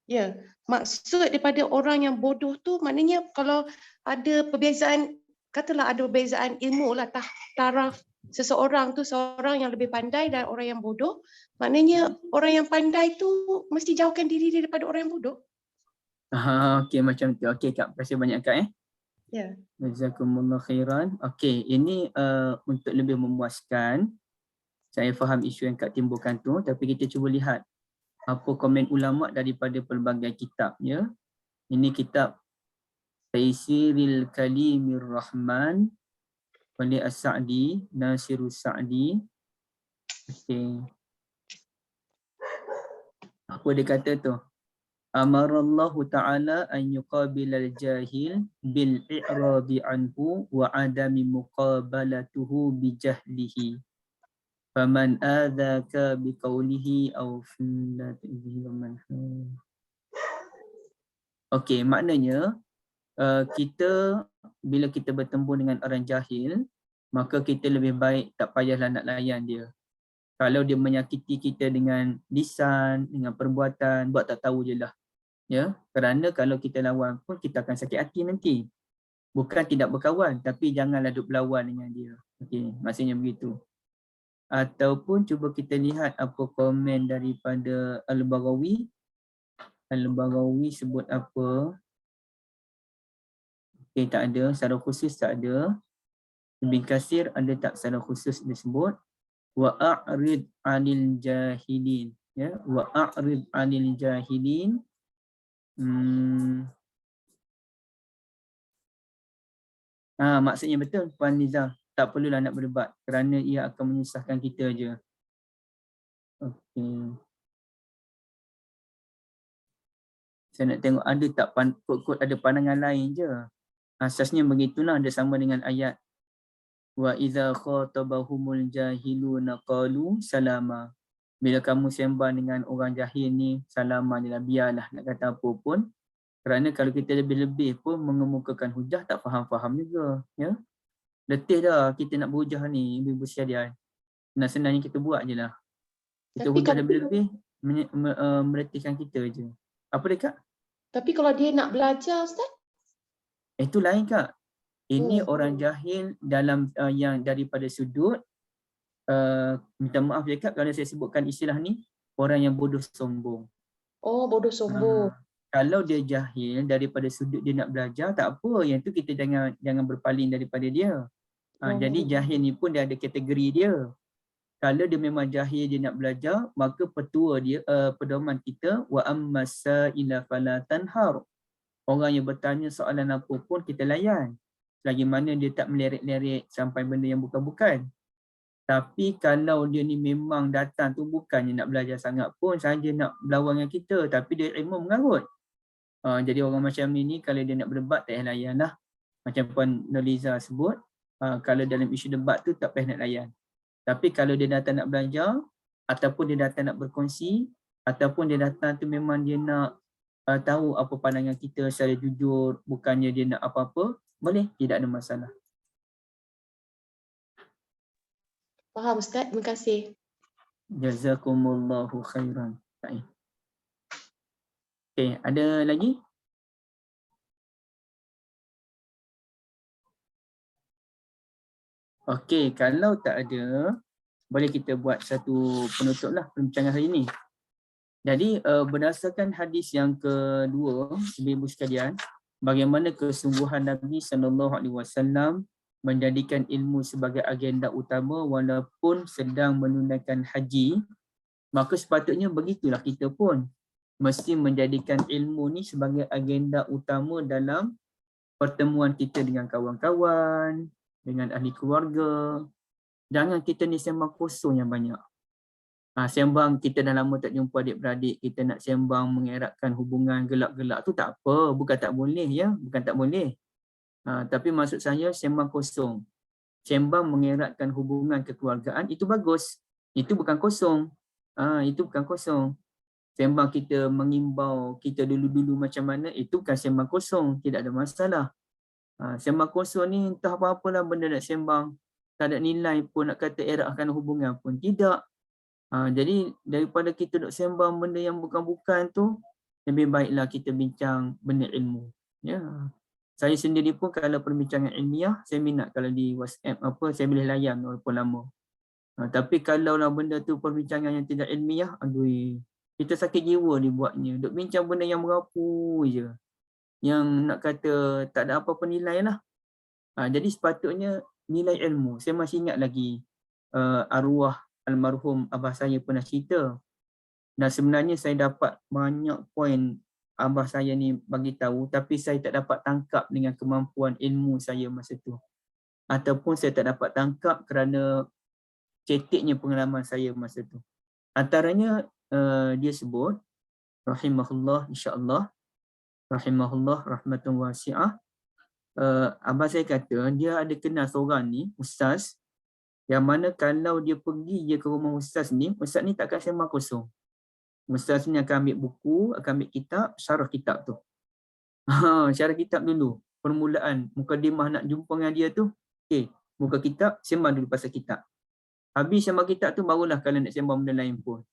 Ya, maksud daripada orang yang bodoh tu maknanya kalau ada perbezaan, katalah ada perbezaan ilmu lah, taraf seseorang tu, seorang yang lebih pandai dan orang yang bodoh, maknanya orang yang pandai tu mesti jauhkan diri dia daripada orang yang bodoh. Okey, macam tu. Okey Kak, terima kasih banyak Kak. Ya. Jazakumullah khairan. Okey, ini untuk lebih memuaskan. Saya faham isu yang Kak timbulkan tu, tapi kita cuba lihat apa komen ulama daripada pelbagai kitab, ya. Ini kitab Taisiril Kalimir Rahman oleh As-Sa'di, Nasirus Sa'di. Okey. Apa dia kata tu? Amarallahu ta'ala an yuqabilal jahil bil i'radi anhu wa adami muqabalatuhu bi jahlihi. Faman adzaka biqaulihi aw finnatihi wa man. Okey, maknanya kita bila kita bertemu dengan orang jahil, maka kita lebih baik tak payahlah nak layan dia. Kalau dia menyakiti kita dengan lisan, dengan perbuatan, buat tak tahu je lah. Ya, kerana kalau kita lawan pun kita akan sakit hati nanti. Bukan tidak berkawan, tapi janganlah duk berlawan dengan dia. Okey, maksudnya begitu. Ataupun cuba kita lihat apa komen daripada Al-Baghawi. Al-Baghawi sebut apa? Okey, tak ada. Secara khusus tak ada. Ibn Katsir ada tak secara khusus disebut? Wa a'rid 'anil jahilin. Ya, wa a'rid 'anil jahilin. Maksudnya betul Puan Liza. Tak perlulah nak berdebat kerana ia akan menyusahkan kita je. Okey. Saya nak tengok ada tak kot-kot ada pandangan lain je. Asasnya begitulah, ada sama dengan ayat wa idza khatabahumul jahiluna qalu salama. Bila kamu sembah dengan orang jahil ni, salama je lah, biarlah nak kata apa pun. Kerana kalau kita lebih-lebih pun mengemukakan hujah tak faham-faham juga, ya. Letih dah kita nak berhujah ni, ibu-ibu sekalian. Senang-senangnya kita buat je lah. Kita hujah lebih-lebih meletihkan kita je. Apa dia Kak? Tapi kalau dia nak belajar Ustaz? Itu lain Kak. Ini orang jahil dalam yang daripada sudut minta maaf je Kak kalau saya sebutkan istilah ni, orang yang bodoh sombong. Oh, bodoh sombong. Kalau dia jahil daripada sudut dia nak belajar, tak apa, yang tu kita jangan berpaling daripada dia. Jadi jahil ni pun dia ada kategori dia. Kalau dia memang jahil dia nak belajar, maka petua dia, pedoman kita, wa ammasa ila fala tanhar. Orang yang bertanya soalan apa pun kita layan. Selagi mana dia tak meleret-leret sampai benda yang bukan-bukan. Tapi kalau dia ni memang datang tu bukannya nak belajar sangat pun, saja nak berlawan dengan kita, tapi dia ilmu mengarut. Jadi orang macam ni kalau dia nak berdebat tak payah layan lah. Macam Puan Noliza sebut, kalau dalam isu debat tu tak payah nak layan. Tapi kalau dia datang nak belajar, ataupun dia datang nak berkongsi, ataupun dia datang tu memang dia nak tahu apa pandangan kita secara jujur, bukannya dia nak apa-apa, boleh, tidak ada masalah. Faham Ustaz, terima kasih. Jazakumullahu khairan. Okey, ada lagi? Okey, kalau tak ada, boleh kita buat satu penutup lah perbincangan hari ini. Jadi berdasarkan hadis yang kedua, ibu-ibu sekalian, bagaimana kesungguhan Nabi SAW menjadikan ilmu sebagai agenda utama walaupun sedang menunaikan haji, maka sepatutnya begitulah kita pun. Mesti menjadikan ilmu ni sebagai agenda utama dalam pertemuan kita dengan kawan-kawan, dengan ahli keluarga. Jangan kita ni sembang kosong yang banyak. Sembang kita dah lama tak jumpa adik-beradik, kita nak sembang mengeratkan hubungan gelak-gelak tu tak apa, bukan tak boleh ya, bukan tak boleh. Tapi maksud saya sembang kosong. Sembang mengeratkan hubungan kekeluargaan itu bagus. Itu bukan kosong. Itu bukan kosong. Sembang kita mengimbau kita dulu-dulu macam mana, itu bukan sembang kosong, tidak ada masalah. Sembang kosong ni entah apa-apalah benda nak sembang, tak ada nilai pun, nak kata eratkan hubungan pun tidak. Jadi daripada kita duk sembang benda yang bukan-bukan tu, lebih baiklah kita bincang benda ilmu. Ya. Saya sendiri pun kalau perbincangan ilmiah, saya minat kalau di WhatsApp apa, saya boleh layan walaupun lama. Tapi kalau lah benda tu perbincangan yang tidak ilmiah, aduh, kita sakit jiwa dibuatnya. Duk bincang benda yang merapu je. Yang nak kata tak ada apa-apa nilai lah. Jadi sepatutnya nilai ilmu. Saya masih ingat lagi arwah almarhum abah saya pernah cerita. Dan sebenarnya saya dapat banyak poin abah saya ni bagi tahu, tapi saya tak dapat tangkap dengan kemampuan ilmu saya masa tu. Ataupun saya tak dapat tangkap kerana ceteknya pengalaman saya masa tu. Antaranya dia sebut, rahimahullah insya-Allah, rahimahullah rahmatun wasi'ah. Abah saya kata dia ada kenal seorang ni, ustaz, yang mana kalau dia pergi je ke rumah ustaz ni takkan sembang kosong. Ustaz ni akan ambil buku, akan ambil kitab, syarah kitab tu. Syarah kitab dulu. Permulaan, mukadimah nak jumpa dengan dia tu, okey, buka kitab, sembang dulu pasal kitab. Habis sembang kitab tu, barulah kalau nak sembang benda lain pun.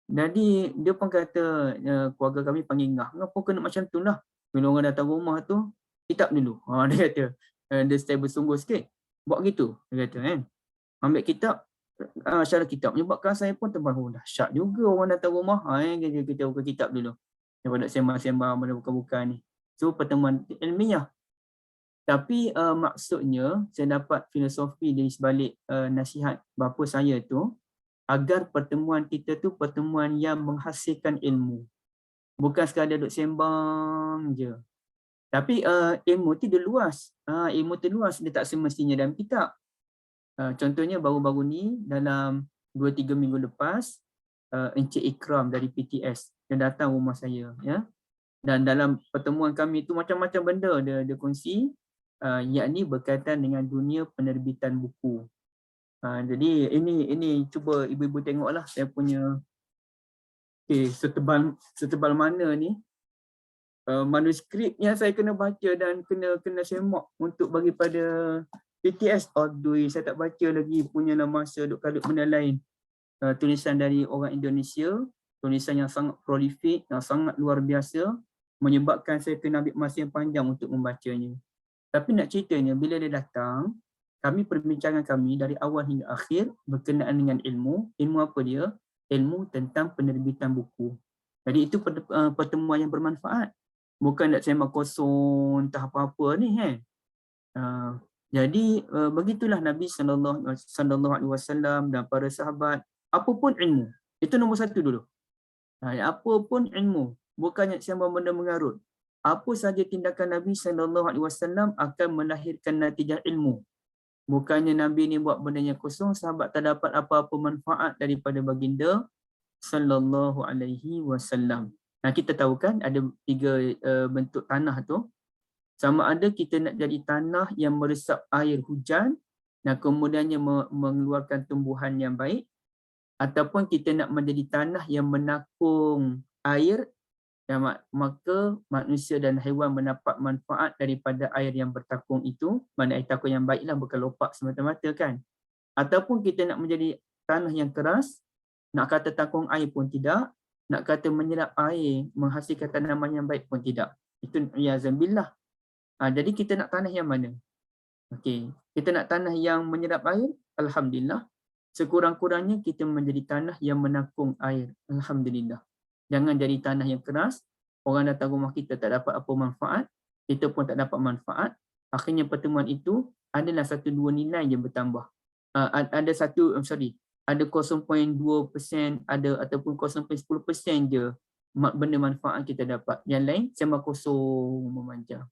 Jadi, dia pun kata, keluarga kami panggil ngah. Ngah pun kena macam tu lah. Bila orang datang rumah tu, kitab dulu. Dia kata, dia stay bersungguh sikit. Buat gitu, dia kata kan. Ambil kitab, syarah kitab. Menyebabkan saya pun terbaru. Dahsyat juga orang datang rumah. Kita buka kitab dulu. Daripada sembang-sembang benda bukan-bukan ni. So, pertemuan ilmiah. Tapi maksudnya, saya dapat filosofi dari sebalik nasihat bapa saya tu, agar pertemuan kita tu pertemuan yang menghasilkan ilmu. Bukan sekadar duduk sembang je. Tapi ilmu tu dia luas. Ilmu tu luas, dia tak semestinya dalam kitab. Contohnya baru-baru ni dalam 2-3 minggu lepas, Encik Ikram dari PTS dia datang rumah saya, ya. Dan dalam pertemuan kami tu macam-macam benda dia kongsi, yakni berkaitan dengan dunia penerbitan buku. Jadi ini cuba ibu-ibu tengoklah saya punya setebal mana ni manuskrip yang saya kena baca dan kena semak untuk bagi pada PTS. Aduh, saya tak baca lagi punya masa duk kalut benda lain. Tulisan dari orang Indonesia, tulisan yang sangat prolific, yang sangat luar biasa, menyebabkan saya kena ambil masa yang panjang untuk membacanya. Tapi nak ceritanya, bila dia datang, perbincangan kami dari awal hingga akhir berkenaan dengan ilmu. Ilmu apa dia? Ilmu tentang penerbitan buku. Jadi itu pertemuan yang bermanfaat. Bukan nak sembang kosong, entah apa-apa ni kan. Jadi begitulah Nabi SAW dan para sahabat. Apapun ilmu, itu nombor satu dulu. Apapun ilmu, bukannya sembang benda mengarut. Apa saja tindakan Nabi SAW akan melahirkan natijah ilmu. Bukannya Nabi ni buat benda yang kosong, sahabat tak dapat apa-apa manfaat daripada baginda sallallahu alaihi wasallam. Nah, kita tahu kan ada 3 bentuk tanah tu. Sama ada kita nak jadi tanah yang meresap air hujan dan kemudiannya mengeluarkan tumbuhan yang baik, ataupun kita nak menjadi tanah yang menakung air, dan maka manusia dan haiwan mendapat manfaat daripada air yang bertakung itu. Mana air takung yang baiklah, bukan lopak semata-mata kan. Ataupun kita nak menjadi tanah yang keras, nak kata takung air pun tidak, nak kata menyerap air menghasilkan tanaman yang baik pun tidak. Itu iyazambillah. Jadi kita nak tanah yang mana? Okey, kita nak tanah yang menyerap air, alhamdulillah. Sekurang-kurangnya kita menjadi tanah yang menakung air, alhamdulillah. Jangan jadi tanah yang keras, orang datang rumah kita tak dapat apa manfaat, kita pun tak dapat manfaat. Akhirnya pertemuan itu adalah 1-2 nilai yang bertambah. Ada 0.2%, ada ataupun 0.10% je benda manfaat kita dapat. Yang lain sembang kosong memanjang.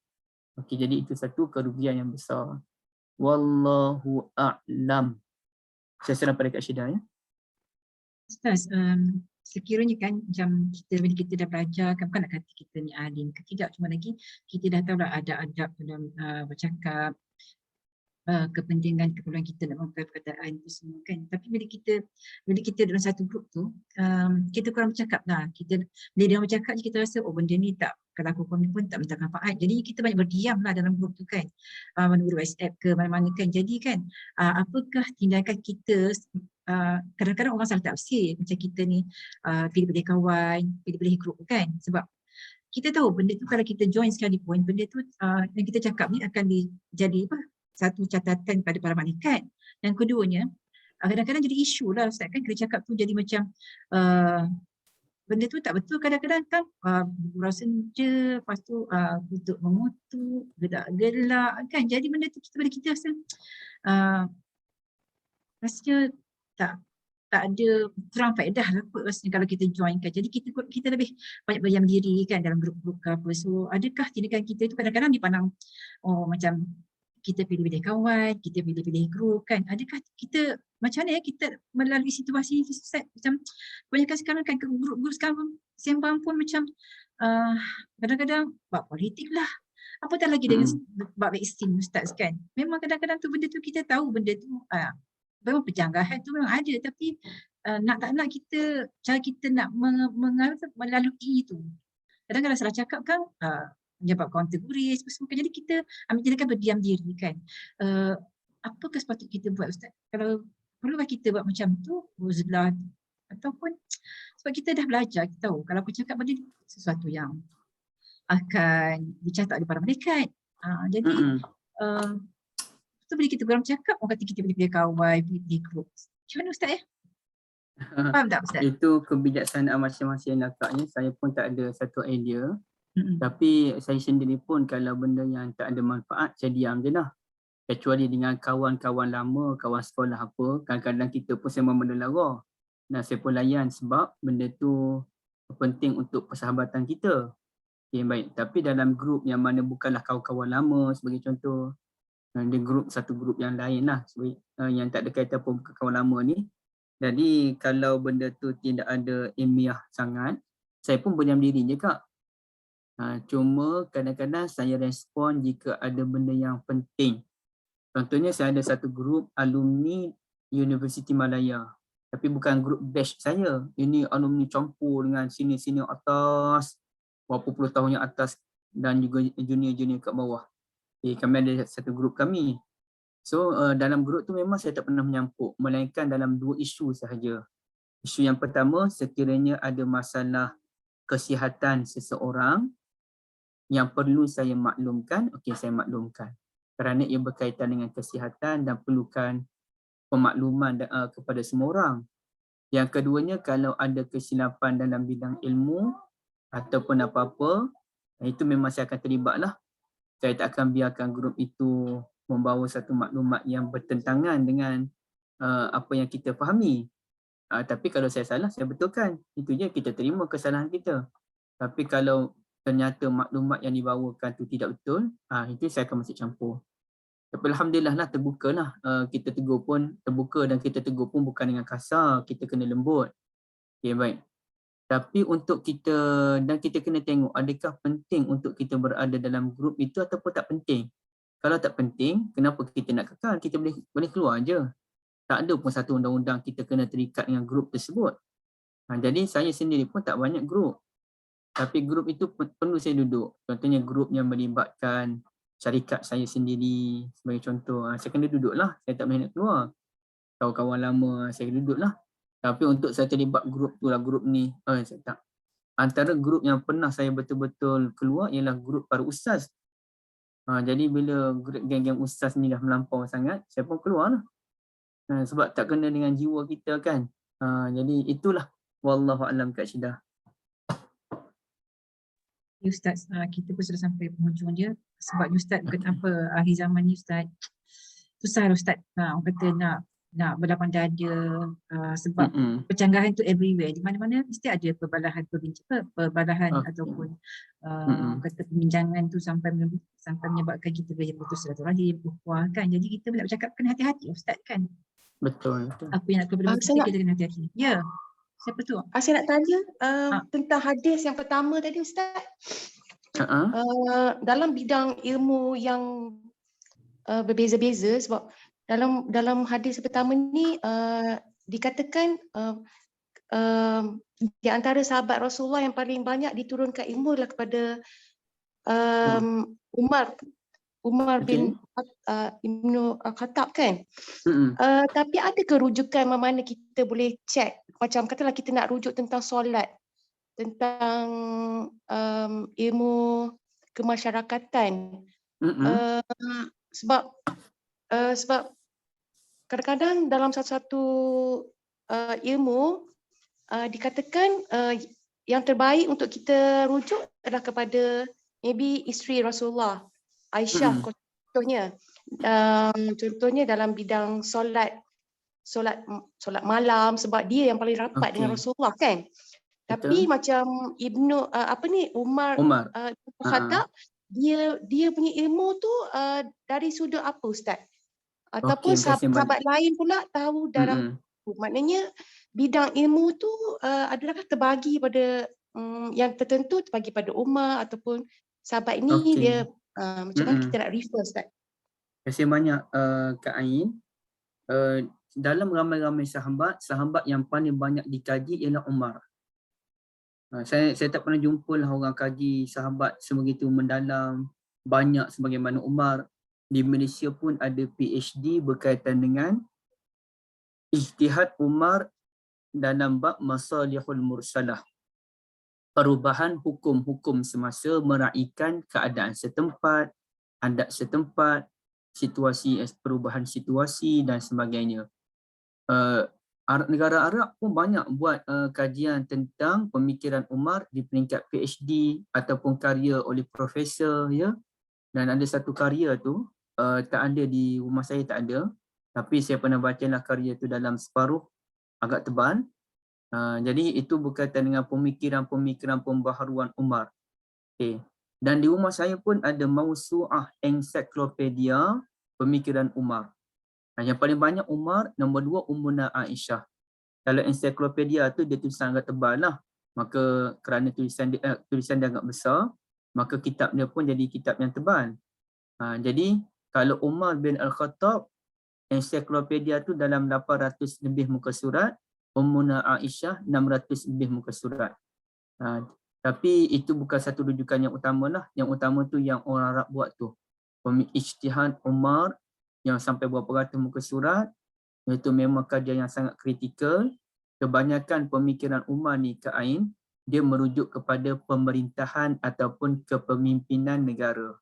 Okey, jadi itu satu kerugian yang besar. Wallahu a'lam. Saya serah pada Kak Syida ya. Ustaz, sekiranya kan macam kita bila kita dah belajar kan bukan nak kata kita ni alim ke tidak, cuma lagi kita dah tahu dah ada adab dalam bercakap, kepentingan keperluan kita nak memakai perkataan itu semua kan. Tapi bila kita dalam satu grup tu, kita kurang bercakap lah. Bila dia bercakap je kita rasa oh benda ni tak, kalau aku komen pun tak mendatangkan manfaat. Jadi kita banyak berdiam lah dalam grup tu kan. Mana grup WhatsApp ke mana-mana kan. Jadi kan apakah tindakan kita, kadang-kadang orang salah tafsir macam kita ni pilih-pilih kawan, pilih-pilih grup kan. Sebab kita tahu benda tu kalau kita join sekali pun, benda tu yang kita cakap ni akan jadi apa? Satu catatan pada para malaikat. Dan keduanya, kadang-kadang jadi isu lah Ustaz kan, kita cakap tu jadi macam benda tu tak betul kadang-kadang kan, bergurau senja, lepas tu untuk mengutuk, gelak kan. Jadi benda tu kita rasa rasanya tak ada, kurang faedah lah kot rasanya kalau kita join kan. Jadi kita lebih banyak berdiam diri kan dalam grup-grup ke apa. So adakah tindakan kita itu kadang-kadang dipandang oh macam kita pilih-pilih kawan, kita pilih-pilih grup kan. Adakah kita, macam mana ya kita melalui situasi Ustaz? Macam kebanyakan sekarang kan grup-grup sekarang sembang pun macam kadang-kadang bab politik lah. Apatah lagi dengan bab vaksin Ustaz kan. Memang kadang-kadang tu benda tu kita tahu benda tu memang penjanggahan tu memang ada, tapi nak tak nak kita, cara kita nak melalui itu. Kadang-kadang salah cakap kan menyebabkan orang terguris, jadi kita ambil tindakan berdiam diri kan. Apakah sepatutnya kita buat Ustaz? Kalau perlukah kita buat macam tu, uzlah, ataupun sebab kita dah belajar, kita tahu kalau aku cakap benda sesuatu yang akan dicatat oleh para malaikat. Jadi tu bila kita kurang cakap, orang kata kita pilih kawan, pilih grup. Macam mana Ustaz ya? Faham tak Ustaz? Itu kebijaksanaan masing-masing nakaknya. Saya pun tak ada satu idea. Tapi saya sendiri pun kalau benda yang tak ada manfaat, saya diam je lah. Kecuali dengan kawan-kawan lama, kawan sekolah apa, kadang-kadang kita pun sembang benda lara. Nah, saya pun layan sebab benda tu penting untuk persahabatan kita. Okay, baik. Tapi dalam grup yang mana bukanlah kawan-kawan lama sebagai contoh, ada satu grup yang lain lah yang tak ada kaitan pun ke kawan lama ni. Jadi kalau benda tu tidak ada ilmiah sangat, saya pun berdiam diri je Kak. Cuma kadang-kadang saya respon jika ada benda yang penting. Contohnya saya ada satu grup alumni Universiti Malaya. Tapi bukan grup batch saya. Ini alumni campur dengan sini-sini atas, berapa puluh tahun yang atas dan juga junior-junior kat bawah. Kami ada satu grup kami. So dalam grup tu memang saya tak pernah menyampuk, melainkan dalam dua isu sahaja. Isu yang pertama, sekiranya ada masalah kesihatan seseorang yang perlu saya maklumkan, okey saya maklumkan. Kerana ia berkaitan dengan kesihatan dan perlukan pemakluman kepada semua orang. Yang keduanya, kalau ada kesilapan dalam bidang ilmu ataupun apa-apa, itu memang saya akan terlibat lah. Saya tak akan biarkan grup itu membawa satu maklumat yang bertentangan dengan apa yang kita fahami. Tapi kalau saya salah, saya betulkan. Itu je, kita terima kesalahan kita. Tapi kalau ternyata maklumat yang dibawakan tu tidak betul, itu saya akan masuk campur. Tapi alhamdulillah lah terbuka lah. Kita tegur pun terbuka dan kita tegur pun bukan dengan kasar, kita kena lembut. Okay, baik. Tapi untuk kita, dan kita kena tengok adakah penting untuk kita berada dalam grup itu ataupun tak penting. Kalau tak penting, kenapa kita nak kekal? Kita boleh keluar je. Tak ada pun satu undang-undang kita kena terikat dengan grup tersebut. Jadi saya sendiri pun tak banyak grup. Tapi grup itu perlu saya duduk. Contohnya grup yang melibatkan syarikat saya sendiri sebagai contoh. Saya kena duduk lah. Saya tak boleh nak keluar. Kawan-kawan lama saya duduk lah. Tapi untuk saya terlibat grup tu lah, grup ni, saya tak. Antara grup yang pernah saya betul-betul keluar ialah grup para ustaz. Jadi bila geng-geng ustaz ni dah melampau sangat, saya pun keluar lah. Sebab tak kena dengan jiwa kita kan. Jadi itulah. Wallahualam Kak Syidah. Ustaz, kita pun sudah sampai penghujung dia. Sebab Ustaz bukan apa, akhir zaman ni Ustaz, susah Ustaz. Orang kata nak berlapang dada, sebab pencanggahan tu everywhere. Di mana-mana mesti ada perbalahan ataupun kata perbincangan tu sampai menyebabkan kita boleh putus silaturahim, ukhuwah kan. Jadi kita nak bercakap kena hati-hati Ustaz kan. Betul. Apa yang nak kita kita kena hati-hati. Ya. Siapa tu? Saya nak tanya tentang hadis yang pertama tadi Ustaz. Dalam bidang ilmu yang berbeza-beza, sebab dalam hadis pertama ni dikatakan di antara sahabat Rasulullah yang paling banyak diturunkan ilmu adalah kepada Umar bin Ibnu Khattab kan. Tapi ada ke rujukan mana kita boleh check, macam katalah kita nak rujuk tentang solat, tentang ilmu kemasyarakatan, sebab kadang-kadang dalam satu-satu ilmu dikatakan yang terbaik untuk kita rujuk adalah kepada maybe isteri Rasulullah, Aisyah contohnya. Contohnya dalam bidang solat malam, sebab dia yang paling rapat dengan Rasulullah kan. Tapi macam Umar bin Khattab, dia punya ilmu tu dari sudut apa Ustaz? Ataupun sahabat lain pula tahu dalam maknanya bidang ilmu tu adakah terbagi pada yang tertentu, terbagi pada Umar ataupun sahabat ini dia macam mana kita nak refer Ustaz? Terima kasih banyak Kak Ain. Dalam ramai-ramai sahabat yang paling banyak dikaji ialah Umar. Saya tak pernah jumpa lah orang kaji sahabat sebegitu mendalam banyak sebagaimana Umar. Di Malaysia pun ada PhD berkaitan dengan ijtihad Umar dalam bab masalihul mursalah, perubahan hukum-hukum semasa meraihkan keadaan setempat, adat setempat, perubahan situasi dan sebagainya. Negara Arab pun banyak buat kajian tentang pemikiran Umar di peringkat PhD ataupun karya oleh profesor, ya. Dan ada satu karya tu tak ada di rumah saya, tak ada, tapi saya pernah bacalah karya tu dalam separuh, agak tebal. Jadi itu berkaitan dengan pemikiran pembaharuan Umar. Dan di rumah saya pun ada mausu'ah ensiklopedia pemikiran Umar. Yang paling banyak Umar, nombor 2 Ummuna Aisyah. Kalau ensiklopedia tu dia tulisan agak tebal lah, maka kerana tulisan dia agak besar, maka kitab dia pun jadi kitab yang tebal. Jadi kalau Umar bin Al-Khattab, ensiklopedia tu dalam 800 lebih muka surat, Ummuna Aisyah 600 lebih muka surat. Tapi itu bukan satu rujukan yang utama lah. Yang utama tu yang orang Arab buat tu, ijtihad Umar yang sampai berapa ratus muka surat, itu memang kajian yang sangat kritikal. Kebanyakan pemikiran Umar ni Kak Ain, dia merujuk kepada pemerintahan ataupun kepemimpinan negara.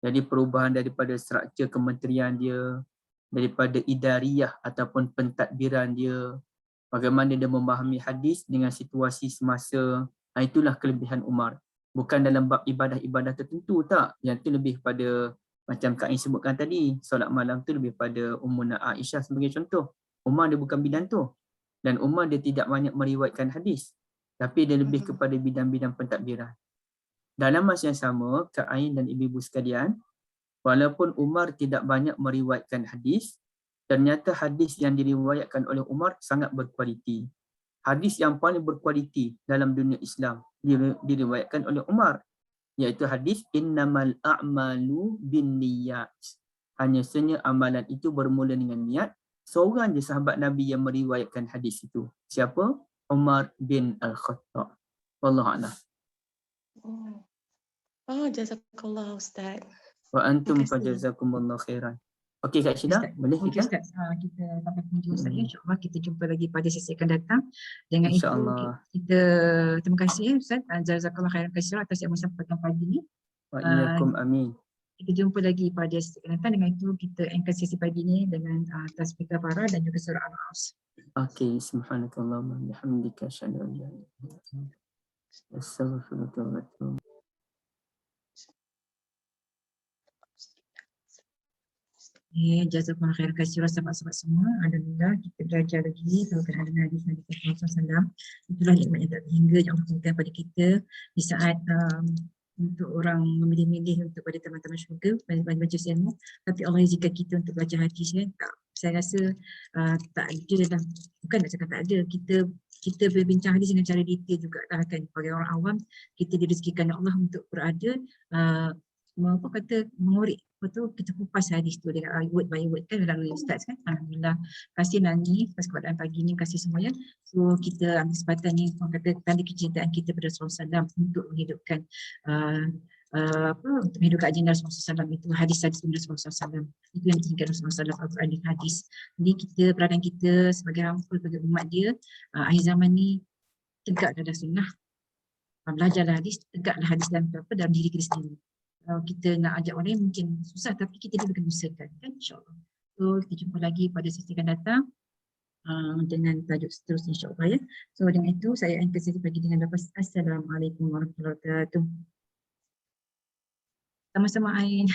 Jadi perubahan daripada struktur kementerian dia, daripada idariyah ataupun pentadbiran dia, bagaimana dia memahami hadis dengan situasi semasa. Itulah kelebihan Umar. Bukan dalam bab ibadah-ibadah tertentu, tak. Yang tu lebih pada macam Kak Ain sebutkan tadi, solat malam tu lebih pada Ummuna Aisyah sebagai contoh. Umar dia bukan bidang tu. Dan Umar dia tidak banyak meriwayatkan hadis, tapi dia lebih kepada bidang-bidang pentadbiran. Dalam masa yang sama, Kak Ain dan ibu-ibu sekalian, walaupun Umar tidak banyak meriwayatkan hadis, ternyata hadis yang diriwayatkan oleh Umar sangat berkualiti. Hadis yang paling berkualiti dalam dunia Islam diriwayatkan oleh Umar, iaitu hadis innamal a'malu binniyat. Hanya sahaja amalan itu bermula dengan niat. Seorang je sahabat Nabi yang meriwayatkan hadis itu. Siapa? Umar bin Al-Khattab. Wallahu a'lam. Jazakallah Ustaz. Wa antum fajazakumullah khairan. Okey Kak Syida, boleh kita? Ustaz, kita sampai penghujung Ustaz. InsyaAllah kita jumpa lagi pada sesi akan datang. Dengan itu kita terima kasih Ustaz. Jazakallah khairan katsira atas yang sampaikan pagi ni. Wa iyyakum amin. Kita jumpa lagi pada sesi akan datang. Dengan itu kita endkan sesi pagi ni dengan tasbih kafarah dan juga surah Al-Asr. Okey, subhanakallahumma bihamdika asyhadu an la ilaha illa anta astaghfiruka wa atubu. Jazakumullah khairan katsira sahabat-sahabat semua. Alhamdulillah kita belajar lagi tentang hadis Nabi SAW. Itulah nikmat yang tak terhingga yang Allah berikan pada kita di saat untuk orang memilih-milih untuk pada taman-taman syurga, baca ilmu. Tapi Allah izinkan kita untuk belajar hadis, tak saya rasa tak ada dah, bukan nak cakap tak ada, kita berbincang hadis dengan cara detail juga dah kan. Bagi orang awam, kita direzekikan Allah untuk berada mengorek, kita kupas hadis tu dengan word by word kan melalui ustaz kan. Alhamdulillah, kasih Nani atas keadaan pagi ni, kasih semuanya. So kita ambil kesempatan ni, orang kata tanda kecintaan kita pada Rasulullah SAW untuk menghidupkan untuk menghidupkan agenda Rasulullah SAW, itu hadis-hadis Rasulullah SAW. Itu yang diinginkan Rasulullah SAW, Al-Quran dan hadis. Jadi kita, peranan kita sebagai hamba, sebagai umat dia, akhir zaman ni tegak pada sunnah, belajarlah hadis, tegaklah hadis dalam diri kita sendiri. Kalau kita nak ajak orang lain mungkin susah, tapi kita dia akan usahakan kan, insyaAllah. So kita jumpa lagi pada sesi akan datang dengan tajuk seterusnya insyaAllah ya. So dengan itu saya akan sesi pagi dengan lafaz Assalamualaikum warahmatullahi wabarakatuh. Sama-sama Ain.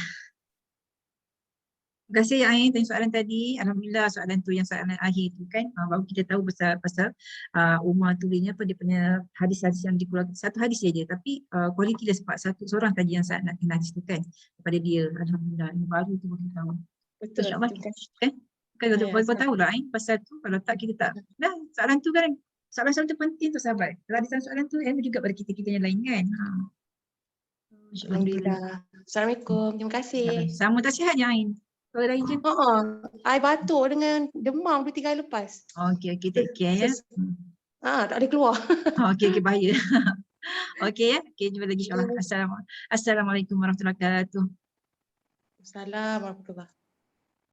Terima kasih ya Ain tanya soalan tadi. Alhamdulillah soalan tu yang soalan akhir tu kan, baru kita tahu pasal Umar tu dia punya hadis-hadis yang dikeluarkan. Satu hadis saja tapi kualiti dia sebab seorang saja yang nak kena hadis tu kan daripada dia. Alhamdulillah yang baru tu kita tahu. Betul. InsyaAllah kan boleh tahu lah pasal tu. Kalau tak kita tak. Dah soalan tu kan, soalan tu penting tu sahabat. Kalau ada soalan tu ilmu juga pada kita yang lain kan. Alhamdulillah. Assalamualaikum. Terima kasih. Sama tak sihat ya Ain? Kalau lain je. I batuk dengan demam 2-3 hari lepas. Okey, take care ya. Tak boleh keluar. Okey, bahaya. Okey ya. Okey, jumpa lagi insyaAllah. Assalamualaikum warahmatullahi wabarakatuh. Assalamualaikum warahmatullahi wabarakatuh.